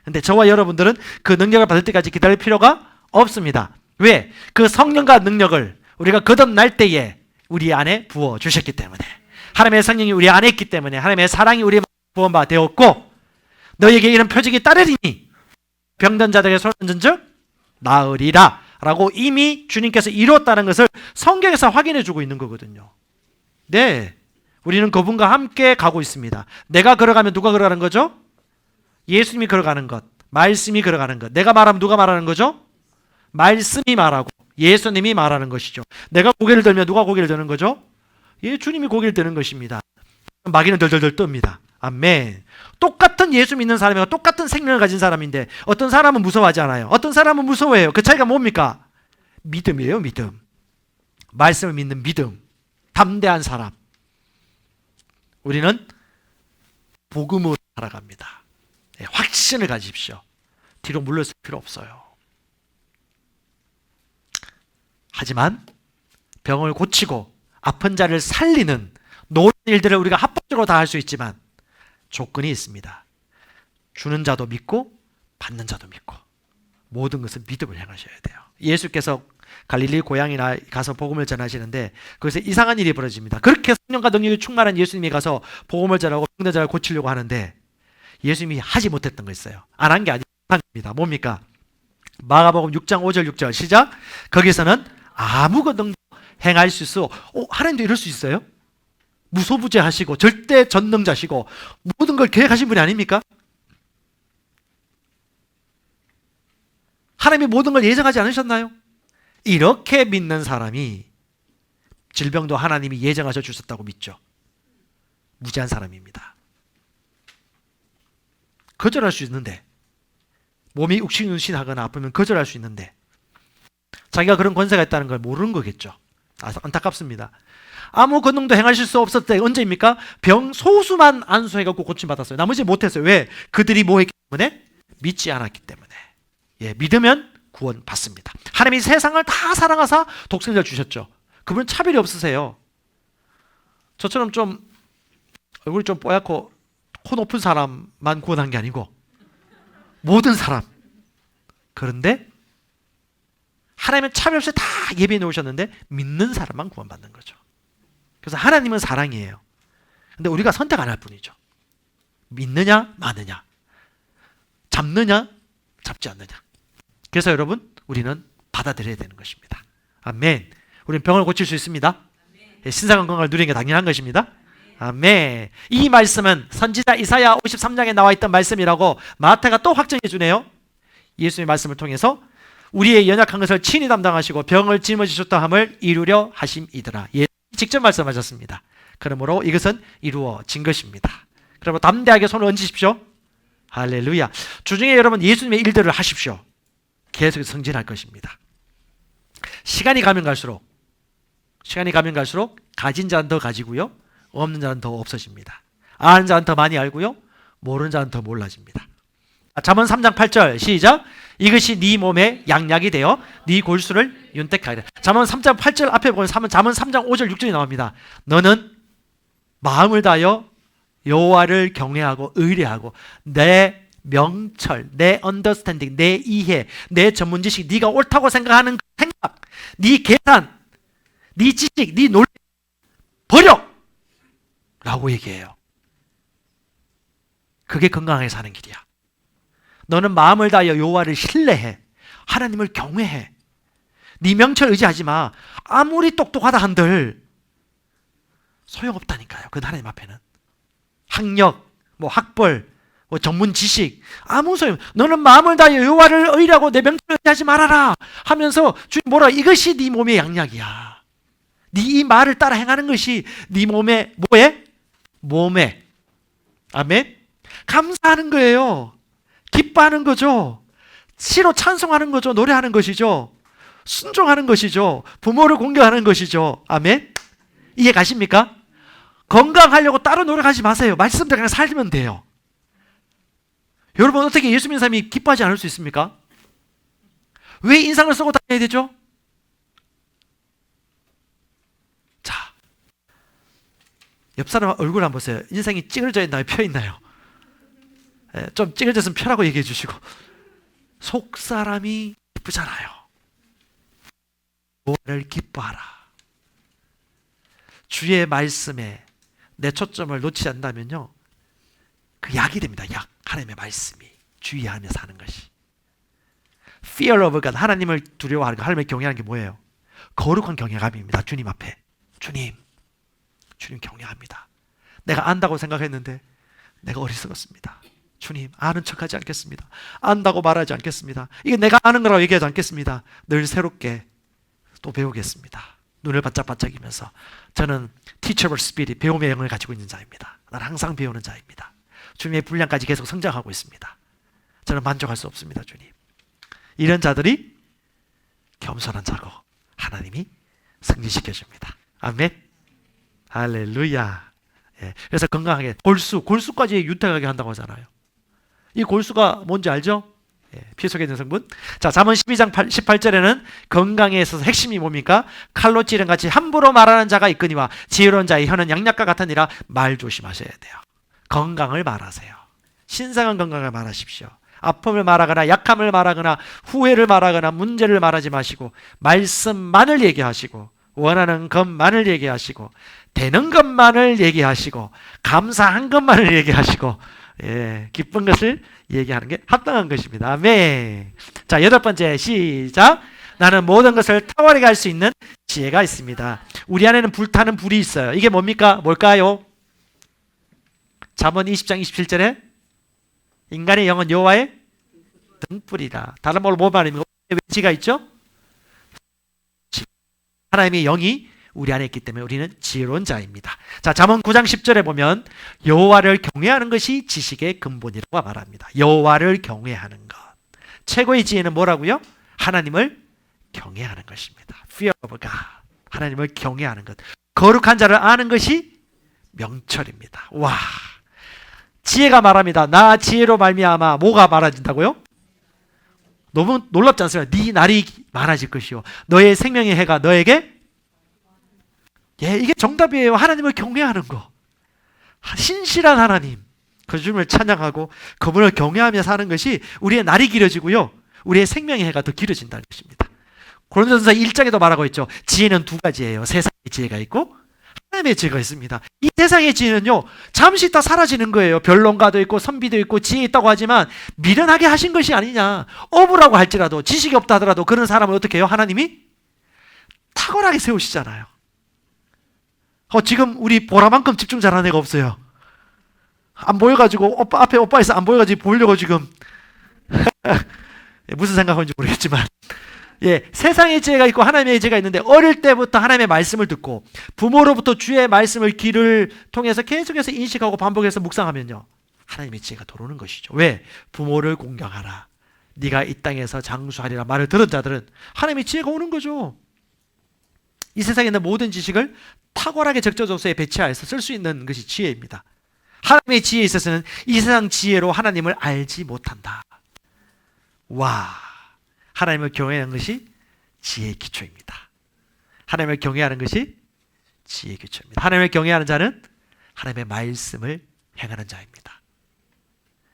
근데 저와 여러분들은 그 능력을 받을 때까지 기다릴 필요가 없습니다. 왜? 그 성령과 능력을 우리가 거듭날 때에 우리 안에 부어주셨기 때문에, 하나님의 성령이 우리 안에 있기 때문에, 하나님의 사랑이 우리 부어바 되었고, 너에게 이런 표적이 따르리니 병든 자들에게 손을 얹은 즉 나으리라 라고 이미 주님께서 이루었다는 것을 성경에서 확인해 주고 있는 거거든요. 네, 우리는 그분과 함께 가고 있습니다. 내가 걸어가면 누가 걸어가는 거죠? 예수님이 걸어가는 것, 말씀이 걸어가는 것. 내가 말하면 누가 말하는 거죠? 말씀이 말하고 예수님이 말하는 것이죠. 내가 고개를 들면 누가 고개를 드는 거죠? 예, 주님이 고개를 드는 것입니다. 마귀는 덜덜덜 뜹니다. 아멘. 똑같은 예수 믿는 사람이고 똑같은 생명을 가진 사람인데 어떤 사람은 무서워하지 않아요. 어떤 사람은 무서워해요. 그 차이가 뭡니까? 믿음이에요. 믿음. 말씀을 믿는 믿음. 담대한 사람. 우리는 복음으로 살아갑니다. 네, 확신을 가지십시오. 뒤로 물러설 필요 없어요. 하지만 병을 고치고 아픈 자를 살리는 노는 일들을 우리가 합법적으로 다 할 수 있지만 조건이 있습니다. 주는 자도 믿고 받는 자도 믿고 모든 것은 믿음을 행하셔야 돼요. 예수께서 갈릴리 고향이나 가서 복음을 전하시는데 거기서 이상한 일이 벌어집니다. 그렇게 성령과 능력이 충만한 예수님이 가서 복음을 전하고 병든 자를 고치려고 하는데 예수님이 하지 못했던 거 있어요. 안 한 게 아닙니다. 뭡니까? 마가복음 6장 5절 6절 시작. 거기서는 아무것도 행할 수 있어. 하나님도 이럴 수 있어요? 무소부재하시고 절대 전능자시고 모든 걸 계획하신 분이 아닙니까? 하나님이 모든 걸 예정하지 않으셨나요? 이렇게 믿는 사람이 질병도 하나님이 예정하셔 주셨다고 믿죠. 무지한 사람입니다. 거절할 수 있는데, 몸이 욱신욱신하거나 아프면 거절할 수 있는데 자기가 그런 권세가 있다는 걸 모르는 거겠죠. 안타깝습니다. 아무 권능도 행하실 수 없었을 때 언제입니까? 병 소수만 안수해갖고 고침받았어요. 나머지 못했어요. 왜? 그들이 뭐 했기 때문에? 믿지 않았기 때문에. 예, 믿으면 구원 받습니다. 하나님이 세상을 다 사랑하사 독생자를 주셨죠. 그분은 차별이 없으세요. 저처럼 좀 얼굴이 좀 뽀얗고 코 높은 사람만 구원한 게 아니고 모든 사람. 그런데 하나님은 차별 없이 다 예비해 놓으셨는데 믿는 사람만 구원받는 거죠. 그래서 하나님은 사랑이에요. 근데 우리가 선택 안 할 뿐이죠. 믿느냐 마느냐, 잡느냐 잡지 않느냐. 그래서 여러분 우리는 받아들여야 되는 것입니다. 아멘. 우리는 병을 고칠 수 있습니다. 신상한 건강을 누리는 게 당연한 것입니다. 아멘. 이 말씀은 선지자 이사야 53장에 나와 있던 말씀이라고 마태가 또 확정해 주네요. 예수님의 말씀을 통해서 우리의 연약한 것을 친히 담당하시고 병을 짊어지셨다 함을 이루려 하심이더라. 예수님이 직접 말씀하셨습니다. 그러므로 이것은 이루어진 것입니다. 그러므로 담대하게 손을 얹으십시오. 할렐루야. 주중에 여러분 예수님의 일들을 하십시오. 계속 승진할 것입니다. 시간이 가면 갈수록 가진 자는 더 가지고요, 없는 자는 더 없어집니다. 아는 자는 더 많이 알고요, 모르는 자는 더 몰라집니다. 잠언 3장 8절 시작. 이것이 네 몸에 양약이 되어 네 골수를 윤택하리라. 잠언 3장 8절 앞에 보면 잠언 3장 5절 6절이 나옵니다. 너는 마음을 다하여 여호와를 경외하고 의뢰하고 내 명철, 내 언더스탠딩, 내 이해, 내 전문 지식, 네가 옳다고 생각하는 생각, 네 계산, 네 지식, 네 논리 버려! 라고 얘기해요. 그게 건강하게 사는 길이야. 너는 마음을 다하여 여호와를 신뢰해. 하나님을 경외해. 네 명철 의지하지 마. 아무리 똑똑하다 한들 소용없다니까요. 그 하나님 앞에는. 학력, 학벌, 전문 지식 아무 소용. 너는 마음을 다하여 여호와를 의뢰하고 내 명철을 의지하지 말아라 하면서 주님 뭐라, 이것이 네 몸의 양약이야. 네 이 말을 따라 행하는 것이 네 몸의 몸에 아멘. 감사하는 거예요. 기뻐하는 거죠. 시로 찬송하는 거죠. 노래하는 것이죠. 순종하는 것이죠. 부모를 공경하는 것이죠. 아멘. 이해 가십니까? 건강하려고 따로 노력하지 마세요. 말씀대로 그냥 살면 돼요. 여러분 어떻게 예수 믿는 사람이 기뻐하지 않을 수 있습니까? 왜 인상을 쓰고 다녀야 되죠? 자, 옆 사람 얼굴 한번 보세요. 인상이 찌그러져 있나요? 펴 있나요? 좀 찌그러졌으면 펴라고 얘기해 주시고. 속 사람이 기쁘잖아요. 여호와를 기뻐하라. 주의 말씀에 내 초점을 놓지 않는다면요, 그 약이 됩니다. 약. 하나님의 말씀이 주의하며 사는 것이. Fear of God, 하나님을 두려워하는 거, 하나님을 경외하는 게 뭐예요? 거룩한 경외감입니다. 주님 앞에. 주님 경외합니다. 내가 안다고 생각했는데 내가 어리석었습니다. 주님, 아는 척하지 않겠습니다. 안다고 말하지 않겠습니다. 이게 내가 아는 거라고 얘기하지 않겠습니다. 늘 새롭게 또 배우겠습니다. 눈을 반짝반짝이면서 저는 teachable spirit, 배움의 영을 가지고 있는 자입니다. 나는 항상 배우는 자입니다. 주님의 분량까지 계속 성장하고 있습니다. 저는 만족할 수 없습니다. 주님. 이런 자들이 겸손한 자고 하나님이 승리시켜줍니다. 아멘. 할렐루야. 예. 그래서 건강하게 골수까지 윤택하게 한다고 하잖아요. 이 골수가 뭔지 알죠? 예. 피 속에 있는 성분. 자, 잠언 12장 18절에는 건강에 있어서 핵심이 뭡니까? 칼로 찌른 같이 함부로 말하는 자가 있거니와 지혜로운 자의 혀는 양약과 같으니라. 말 조심하셔야 돼요. 건강을 말하세요. 신성한 건강을 말하십시오. 아픔을 말하거나 약함을 말하거나 후회를 말하거나 문제를 말하지 마시고 말씀만을 얘기하시고 원하는 것만을 얘기하시고 되는 것만을 얘기하시고 감사한 것만을 얘기하시고, 예, 기쁜 것을 얘기하는 게 합당한 것입니다. 아멘. 자, 8번째 시작. 나는 모든 것을 탁월하게 할 수 있는 지혜가 있습니다. 우리 안에는 불타는 불이 있어요. 이게 뭘까요? 잠언 20장 27절에 인간의 영은 여호와의 등불이다. 다른 말로 뭐 말입니까? 외지가 있죠? 하나님의 영이 우리 안에 있기 때문에 우리는 지혜로운 자입니다. 자, 잠언 9장 10절에 보면 여호와를 경외하는 것이 지식의 근본이라고 말합니다. 여호와를 경외하는 것. 최고의 지혜는 뭐라고요? 하나님을 경외하는 것입니다. Fear of God. 하나님을 경외하는 것. 거룩한 자를 아는 것이 명철입니다. 와, 지혜가 말합니다. 나 지혜로 말미암아 뭐가 많아진다고요? 너무 놀랍지 않습니까? 네 날이 많아질 것이요 너의 생명의 해가 너에게, 예, 이게 정답이에요. 하나님을 경외하는 거. 신실한 하나님, 그 주님을 찬양하고 그분을 경외하며 사는 것이 우리의 날이 길어지고요 우리의 생명의 해가 더 길어진다는 것입니다. 고린도전서 1장에도 말하고 있죠. 지혜는 두 가지예요. 세상의 지혜가 있고 하나님의 지혜가 있습니다. 이 세상의 지혜는요, 잠시 있다 사라지는 거예요. 변론가도 있고 선비도 있고 지혜 있다고 하지만 미련하게 하신 것이 아니냐. 어부라고 할지라도, 지식이 없다 하더라도 그런 사람을 어떻게 해요? 하나님이 탁월하게 세우시잖아요. 지금 우리 보라만큼 집중 잘하는 애가 없어요. 안 보여가지고 앞에 오빠 있어 안 보여가지고 보려고 지금 무슨 생각하는지 모르겠지만, 세상의 지혜가 있고 하나님의 지혜가 있는데, 어릴 때부터 하나님의 말씀을 듣고 부모로부터 주의 말씀을 귀를 통해서 계속해서 인식하고 반복해서 묵상하면요, 하나님의 지혜가 들어오는 것이죠. 왜? 부모를 공경하라, 네가 이 땅에서 장수하리라 말을 들은 자들은 하나님의 지혜가 오는 거죠. 이 세상에 있는 모든 지식을 탁월하게 적절조소에 배치하여서 쓸 수 있는 것이 지혜입니다. 하나님의 지혜에 있어서는 이 세상 지혜로 하나님을 알지 못한다. 와, 하나님을 경외하는 것이 지혜의 기초입니다. 하나님을 경외하는 것이 지혜의 기초입니다. 하나님을 경외하는 자는 하나님의 말씀을 행하는 자입니다.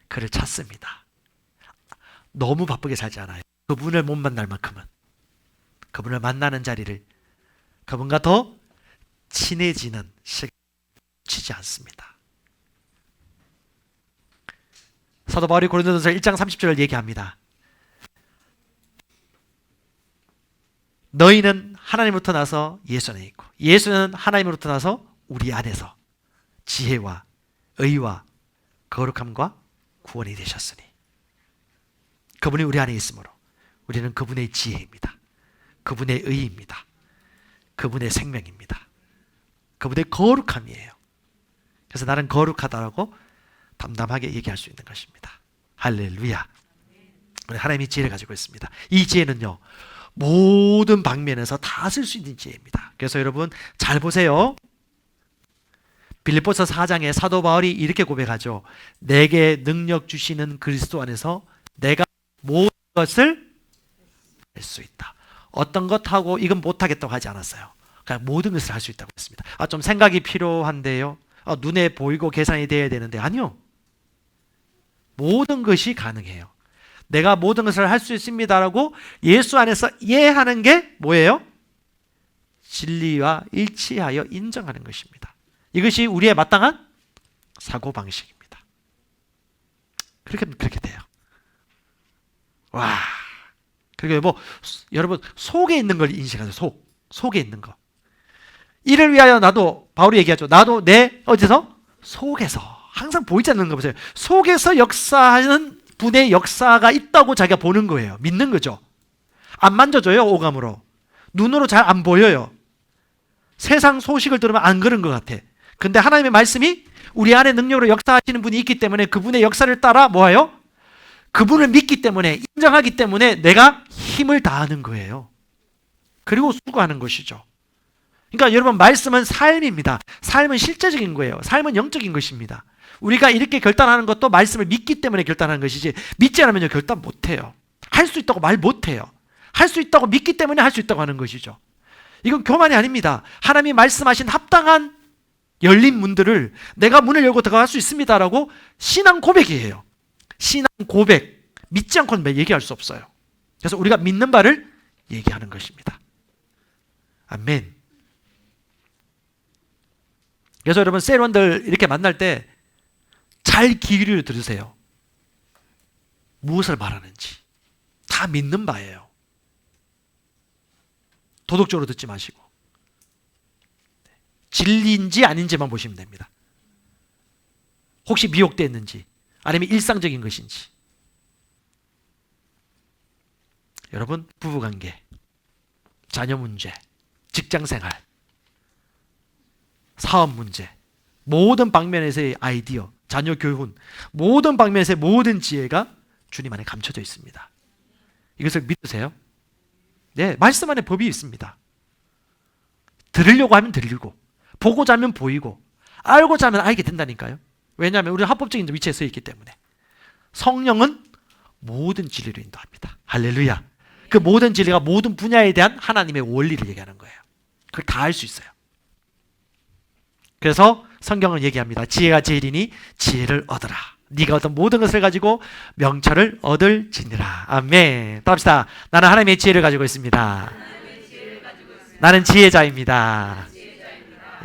그를 찾습니다. 너무 바쁘게 살지 않아요. 그분을 못 만날 만큼은 그분을 만나는 자리를, 그분과 더 친해지는 시간을 치지 않습니다. 사도 바울이 고린도전서 1장 30절을 얘기합니다. 너희는 하나님으로부터 나서 예수 안에 있고 예수는 하나님으로부터 나서 우리 안에서 지혜와 의와 거룩함과 구원이 되셨으니, 그분이 우리 안에 있으므로 우리는 그분의 지혜입니다. 그분의 의입니다. 그분의 생명입니다. 그분의 거룩함이에요. 그래서 나는 거룩하다라고 담담하게 얘기할 수 있는 것입니다. 할렐루야. 우리 하나님이 지혜를 가지고 있습니다. 이 지혜는요, 모든 방면에서 다 쓸 수 있는 지혜입니다. 그래서 여러분 잘 보세요. 빌립보서 4장에 사도 바울이 이렇게 고백하죠. 내게 능력 주시는 그리스도 안에서 내가 모든 것을 할 수 있다. 어떤 것하고 이건 못하겠다고 하지 않았어요. 그냥 모든 것을 할 수 있다고 했습니다. 좀 생각이 필요한데요. 눈에 보이고 계산이 돼야 되는데, 아니요. 모든 것이 가능해요. 내가 모든 것을 할 수 있습니다라고 예수 안에서 이해하는 게 뭐예요? 진리와 일치하여 인정하는 것입니다. 이것이 우리의 마땅한 사고방식입니다. 그렇게 돼요. 와. 그리고 여러분, 속에 있는 걸 인식하세요. 속에 있는 거. 이를 위하여 나도, 바울이 얘기하죠. 나도 내 어디서? 속에서. 항상 보이지 않는 거 보세요. 속에서 역사하는 분의 역사가 있다고 자기가 보는 거예요. 믿는 거죠. 안 만져져요, 오감으로. 눈으로 잘 안 보여요. 세상 소식을 들으면 안 그런 것 같아. 근데 하나님의 말씀이 우리 안에 능력으로 역사하시는 분이 있기 때문에 그분의 역사를 따라 뭐예요? 그분을 믿기 때문에, 인정하기 때문에 내가 힘을 다하는 거예요. 그리고 수고하는 것이죠. 그러니까 여러분, 말씀은 삶입니다. 삶은 실제적인 거예요. 삶은 영적인 것입니다. 우리가 이렇게 결단하는 것도 말씀을 믿기 때문에 결단하는 것이지, 믿지 않으면 결단 못해요. 할 수 있다고 말 못해요. 할 수 있다고 믿기 때문에 할 수 있다고 하는 것이죠. 이건 교만이 아닙니다. 하나님이 말씀하신 합당한 열린 문들을 내가 문을 열고 들어갈 수 있습니다라고 신앙 고백이에요. 신앙 고백. 믿지 않고는 얘기할 수 없어요. 그래서 우리가 믿는 바를 얘기하는 것입니다. 아멘. 그래서 여러분, 세론들 이렇게 만날 때 잘 귀를 들으세요. 무엇을 말하는지 다 믿는 바예요. 도덕적으로 듣지 마시고 진리인지 아닌지만 보시면 됩니다. 혹시 미혹됐는지 아니면 일상적인 것인지. 여러분, 부부관계, 자녀 문제, 직장생활, 사업 문제, 모든 방면에서의 아이디어, 자녀 교훈, 모든 방면에서의 모든 지혜가 주님 안에 감춰져 있습니다. 이것을 믿으세요? 네, 말씀 안에 법이 있습니다. 들으려고 하면 들리고, 보고자 하면 보이고, 알고자 하면 알게 된다니까요. 왜냐하면 우리는 합법적인 위치에 서 있기 때문에. 성령은 모든 진리로 인도합니다. 할렐루야. 그 모든 진리가 모든 분야에 대한 하나님의 원리를 얘기하는 거예요. 그걸 다 알 수 있어요. 그래서 성경은 얘기합니다. 지혜가 제일이니 지혜를 얻어라. 네가 어떤 모든 것을 가지고 명철을 얻을지니라. 아멘. 또 합시다. 나는 하나님의 지혜를 가지고 있습니다. 나는 지혜자입니다.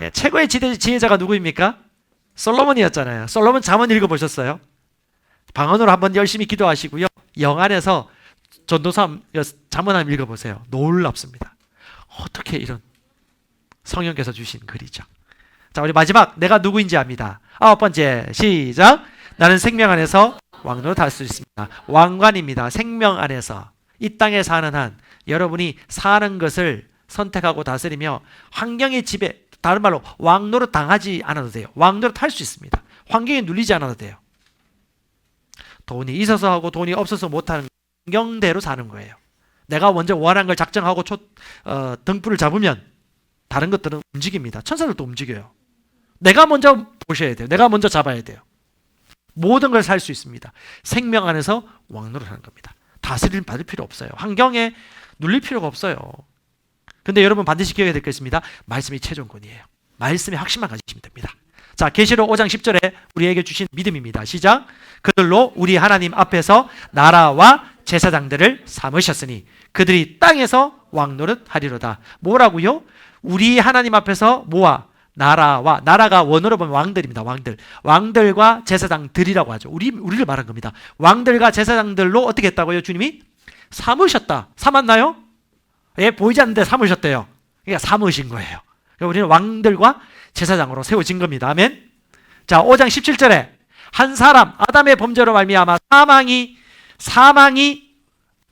예, 최고의 지혜자가 누구입니까? 솔로몬이었잖아요. 솔로몬 잠언 읽어보셨어요? 방언으로 한번 열심히 기도하시고요. 영안에서 전도서 잠언 한번 읽어보세요. 놀랍습니다. 어떻게 이런 성령께서 주신 글이죠. 자, 우리 마지막 내가 누구인지 압니다. 9번째 시작. 나는 생명 안에서 왕노릇 할 수 있습니다. 왕관입니다. 생명 안에서 이 땅에 사는 한 여러분이 사는 것을 선택하고 다스리며 환경의 지배, 다른 말로 왕노릇 당하지 않아도 돼요. 왕노릇 할 수 있습니다. 환경에 눌리지 않아도 돼요. 돈이 있어서 하고 돈이 없어서 못하는 환경대로 사는 거예요. 내가 먼저 원하는 걸 작정하고 등불을 잡으면 다른 것들은 움직입니다. 천사들도 움직여요. 내가 먼저 보셔야 돼요. 내가 먼저 잡아야 돼요. 모든 걸 살 수 있습니다. 생명 안에서 왕노릇하는 겁니다. 다스림 받을 필요 없어요. 환경에 눌릴 필요가 없어요. 근데 여러분 반드시 기억해야 될 것입니다. 말씀이 최종권이에요. 말씀의 확신만 가지시면 됩니다. 자, 계시록 5장 10절에 우리에게 주신 믿음입니다. 시작. 그들로 우리 하나님 앞에서 나라와 제사장들을 삼으셨으니 그들이 땅에서 왕노릇 하리로다. 뭐라고요? 우리 하나님 앞에서 뭐와? 나라와, 나라가 원어로 보면 왕들입니다. 왕들과 제사장들이라고 하죠. 우리를 말한 겁니다. 왕들과 제사장들로 어떻게 했다고요? 주님이 삼으셨다. 삼았나요? 예, 보이지 않는데 삼으셨대요. 그러니까 삼으신 거예요. 그러니까 우리는 왕들과 제사장으로 세워진 겁니다. 아멘. 자, 5장 17절에 한 사람 아담의 범죄로 말미암아 사망이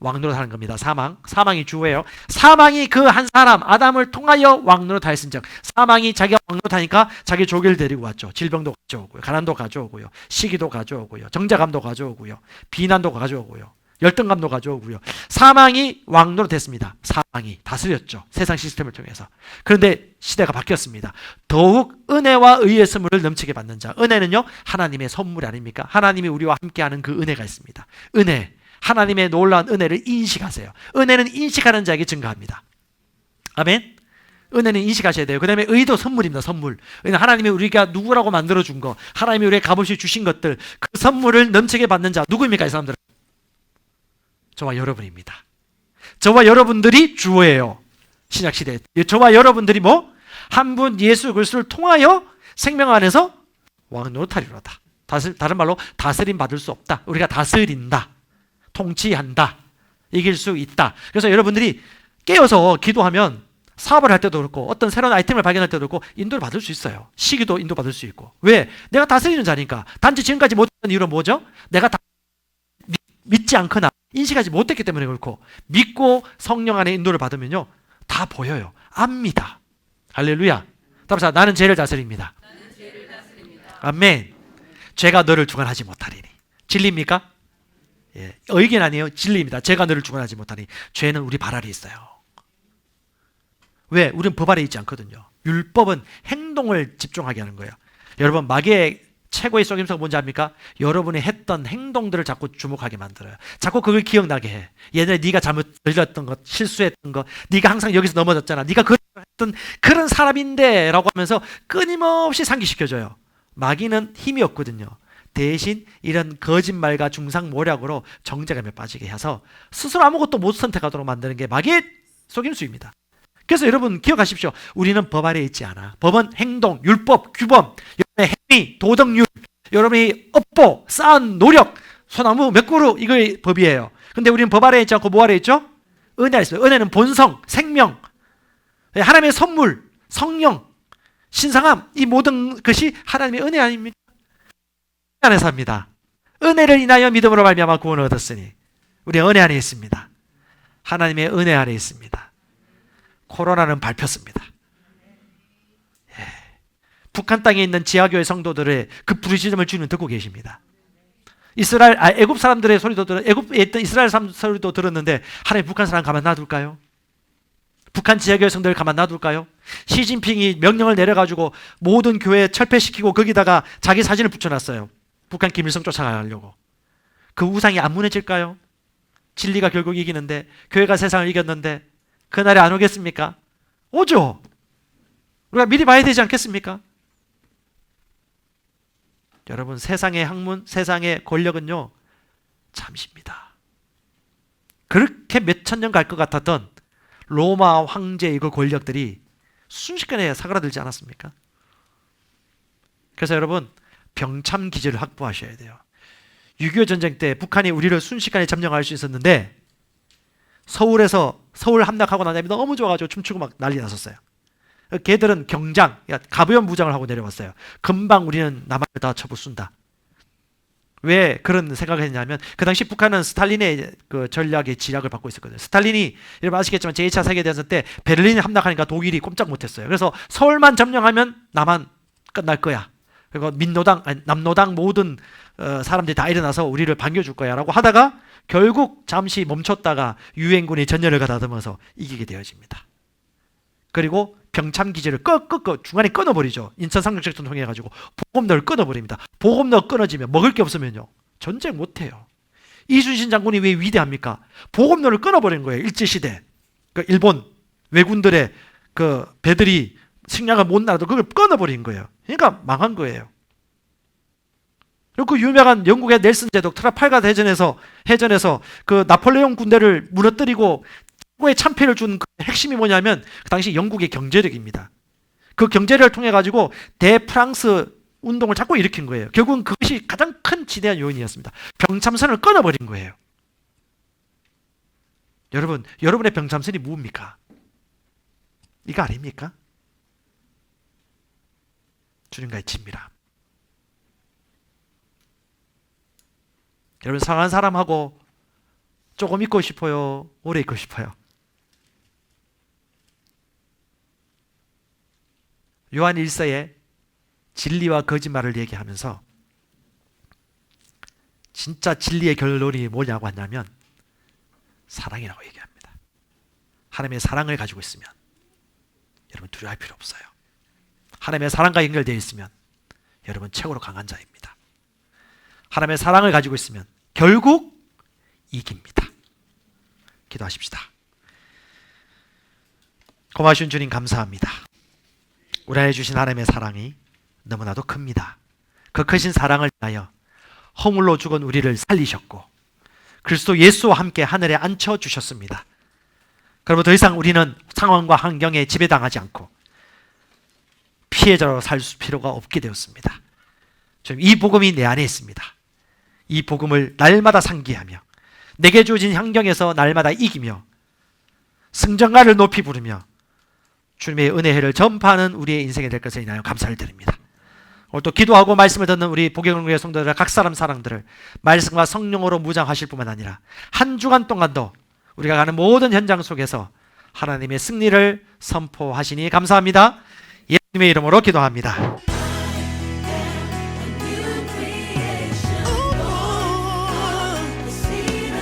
왕노릇하는 겁니다. 사망이 주어예요. 사망이 그 한 사람 아담을 통하여 왕노릇하였은즉 사망이 자기가 왕노릇하니까 자기 조기를 데리고 왔죠. 질병도 가져오고요, 가난도 가져오고요, 시기도 가져오고요, 정죄감도 가져오고요, 비난도 가져오고요, 열등감도 가져오고요. 사망이 왕노릇했습니다. 사망이 다스렸죠. 세상 시스템을 통해서. 그런데 시대가 바뀌었습니다. 더욱 은혜와 의의 선물을 넘치게 받는 자. 은혜는요, 하나님의 선물 아닙니까? 하나님이 우리와 함께하는 그 은혜가 있습니다. 은혜. 하나님의 놀라운 은혜를 인식하세요. 은혜는 인식하는 자에게 증가합니다. 아멘. 은혜는 인식하셔야 돼요. 그 다음에 의도 선물입니다. 선물. 하나님이 우리가 누구라고 만들어준 거, 하나님이 우리에게 값없이 주신 것들, 그 선물을 넘치게 받는 자 누구입니까? 이 사람들은 저와 여러분입니다. 저와 여러분들이 주어예요. 신약시대에 저와 여러분들이 뭐? 한 분 예수 그리스도를 통하여 생명 안에서 왕노릇하리로다. 다른 말로 다스림 받을 수 없다. 우리가 다스린다, 통치한다, 이길 수 있다. 그래서 여러분들이 깨어서 기도하면 사업을 할 때도 그렇고 어떤 새로운 아이템을 발견할 때도 그렇고 인도를 받을 수 있어요. 시기도 인도받을 수 있고. 왜? 내가 다스리는 자니까. 단지 지금까지 못했던 이유는 뭐죠? 내가 믿지 않거나 인식하지 못했기 때문에 그렇고, 믿고 성령 안에 인도를 받으면요 다 보여요. 압니다. 할렐루야. 따라서 나는 죄를 다스립니다. 아멘. 죄가 너를 주관하지 못하리니. 진리입니까? 예, 의견 아니에요. 진리입니다. 죄가 너를 주관하지 못하니. 죄는 우리 발 아래에 있어요. 왜? 우리는 법 아래에 있지 않거든요. 율법은 행동을 집중하게 하는 거예요. 여러분, 마귀의 최고의 속임수가 뭔지 압니까? 여러분이 했던 행동들을 자꾸 주목하게 만들어요. 자꾸 그걸 기억나게 해. 예전에 네가 잘못 들렸던 것, 실수했던 것, 네가 항상 여기서 넘어졌잖아, 네가 했던 그런 사람인데 라고 하면서 끊임없이 상기시켜줘요. 마귀는 힘이 없거든요. 대신 이런 거짓말과 중상모략으로 정죄감에 빠지게 해서 스스로 아무것도 못 선택하도록 만드는 게 마귀의 속임수입니다. 그래서 여러분 기억하십시오. 우리는 법 아래에 있지 않아. 법은 행동, 율법, 규범, 여러분의 행위, 도덕률, 여러분이 업보, 쌓은 노력, 소나무 몇 그루, 이거 법이에요. 근데 우리는 법 아래에 있지 않고 뭐 아래에 있죠? 은혜 아래에 있어요. 은혜는 본성, 생명, 하나님의 선물, 성령, 신성함, 이 모든 것이 하나님의 은혜 아닙니까? 은혜 안에 삽니다. 은혜를 인하여 믿음으로 말미암아 구원을 얻었으니 우리 은혜 안에 있습니다. 하나님의 은혜 안에 있습니다. 코로나는 밟혔습니다. 예. 북한 땅에 있는 지하교회 성도들의 그 부르짖음을 주님 듣고 계십니다. 애굽 사람들의 소리도 애굽에 있던 이스라엘 사람 소리도 들었는데 하나님 북한 사람 가만 놔둘까요? 북한 지하교회 성도를 가만 놔둘까요? 시진핑이 명령을 내려가지고 모든 교회 철폐시키고 거기다가 자기 사진을 붙여놨어요. 북한 김일성 쫓아가려고. 그 우상이 안 무너질까요? 진리가 결국 이기는데, 교회가 세상을 이겼는데 그날이 안 오겠습니까? 오죠. 우리가 미리 봐야 되지 않겠습니까? 여러분, 세상의 학문, 세상의 권력은요 잠시입니다. 그렇게 몇천 년 갈 것 같았던 로마 황제의 그 권력들이 순식간에 사그라들지 않았습니까? 그래서 여러분, 병참 기지를 확보하셔야 돼요. 6.25 전쟁 때 북한이 우리를 순식간에 점령할 수 있었는데 서울에서 서울 함락하고 난 다음에 너무 좋아가지고 춤추고 막 난리 났었어요. 걔들은 경장, 가부연 무장을 하고 내려왔어요. 금방 우리는 남한을 다 쳐부순다. 왜 그런 생각을 했냐면 그 당시 북한은 스탈린의 그 전략의 지략을 받고 있었거든요. 스탈린이 여러분 아시겠지만 제2차 세계대전 때 베를린을 함락하니까 독일이 꼼짝 못했어요. 그래서 서울만 점령하면 남한 끝날 거야. 그리고 민노당, 아니, 남노당 모든 사람들이 다 일어나서 우리를 반겨줄 거야 라고 하다가 결국 잠시 멈췄다가 유엔군이 전열을 가다듬어서 이기게 되어집니다. 그리고 병참기지를 중간에 끊어버리죠. 인천상륙작전 통해 가지고 보급로를 끊어버립니다. 보급로 끊어지면 먹을 게 없으면요 전쟁 못해요. 이순신 장군이 왜 위대합니까? 보급로를 끊어버린 거예요. 일제시대 그 일본 왜군들의 그 배들이 식량을 못 나가도 그걸 끊어버린 거예요. 그러니까 망한 거예요. 그리고 그 유명한 영국의 넬슨 제독 트라팔가 해전에서 그 나폴레옹 군대를 무너뜨리고 최고의 참패를 준 그 핵심이 뭐냐면 그 당시 영국의 경제력입니다. 그 경제력을 통해 가지고 대프랑스 운동을 자꾸 일으킨 거예요. 결국은 그것이 가장 큰 지대한 요인이었습니다. 병참선을 끊어버린 거예요. 여러분, 여러분의 병참선이 뭡니까? 이거 아닙니까? 주님과의 친밀함. 여러분, 상한 사람하고 조금 있고 싶어요? 오래 있고 싶어요? 요한 1서에 진리와 거짓말을 얘기하면서 진짜 진리의 결론이 뭐냐고 하냐면 사랑이라고 얘기합니다. 하나님의 사랑을 가지고 있으면 여러분 두려워할 필요 없어요. 하나님의 사랑과 연결되어 있으면 여러분 최고로 강한 자입니다. 하나님의 사랑을 가지고 있으면 결국 이깁니다. 기도하십시다. 고마우신 주님 감사합니다. 우리 안에 주신 하나님의 사랑이 너무나도 큽니다. 그 크신 사랑을 위하여 허물로 죽은 우리를 살리셨고 그리스도 예수와 함께 하늘에 앉혀주셨습니다. 그러면 더 이상 우리는 상황과 환경에 지배당하지 않고 피해자로 살 필요가 없게 되었습니다. 주님, 이 복음이 내 안에 있습니다. 이 복음을 날마다 상기하며 내게 주어진 환경에서 날마다 이기며 승전가를 높이 부르며 주님의 은혜를 전파하는 우리의 인생이 될 것을 인하여 감사를 드립니다. 오늘 또 기도하고 말씀을 듣는 우리 복영교회 성도들 각 사람 사랑들을 말씀과 성령으로 무장하실 뿐만 아니라 한 주간 동안도 우리가 가는 모든 현장 속에서 하나님의 승리를 선포하시니 감사합니다. 예수님의 이름으로 기도합니다.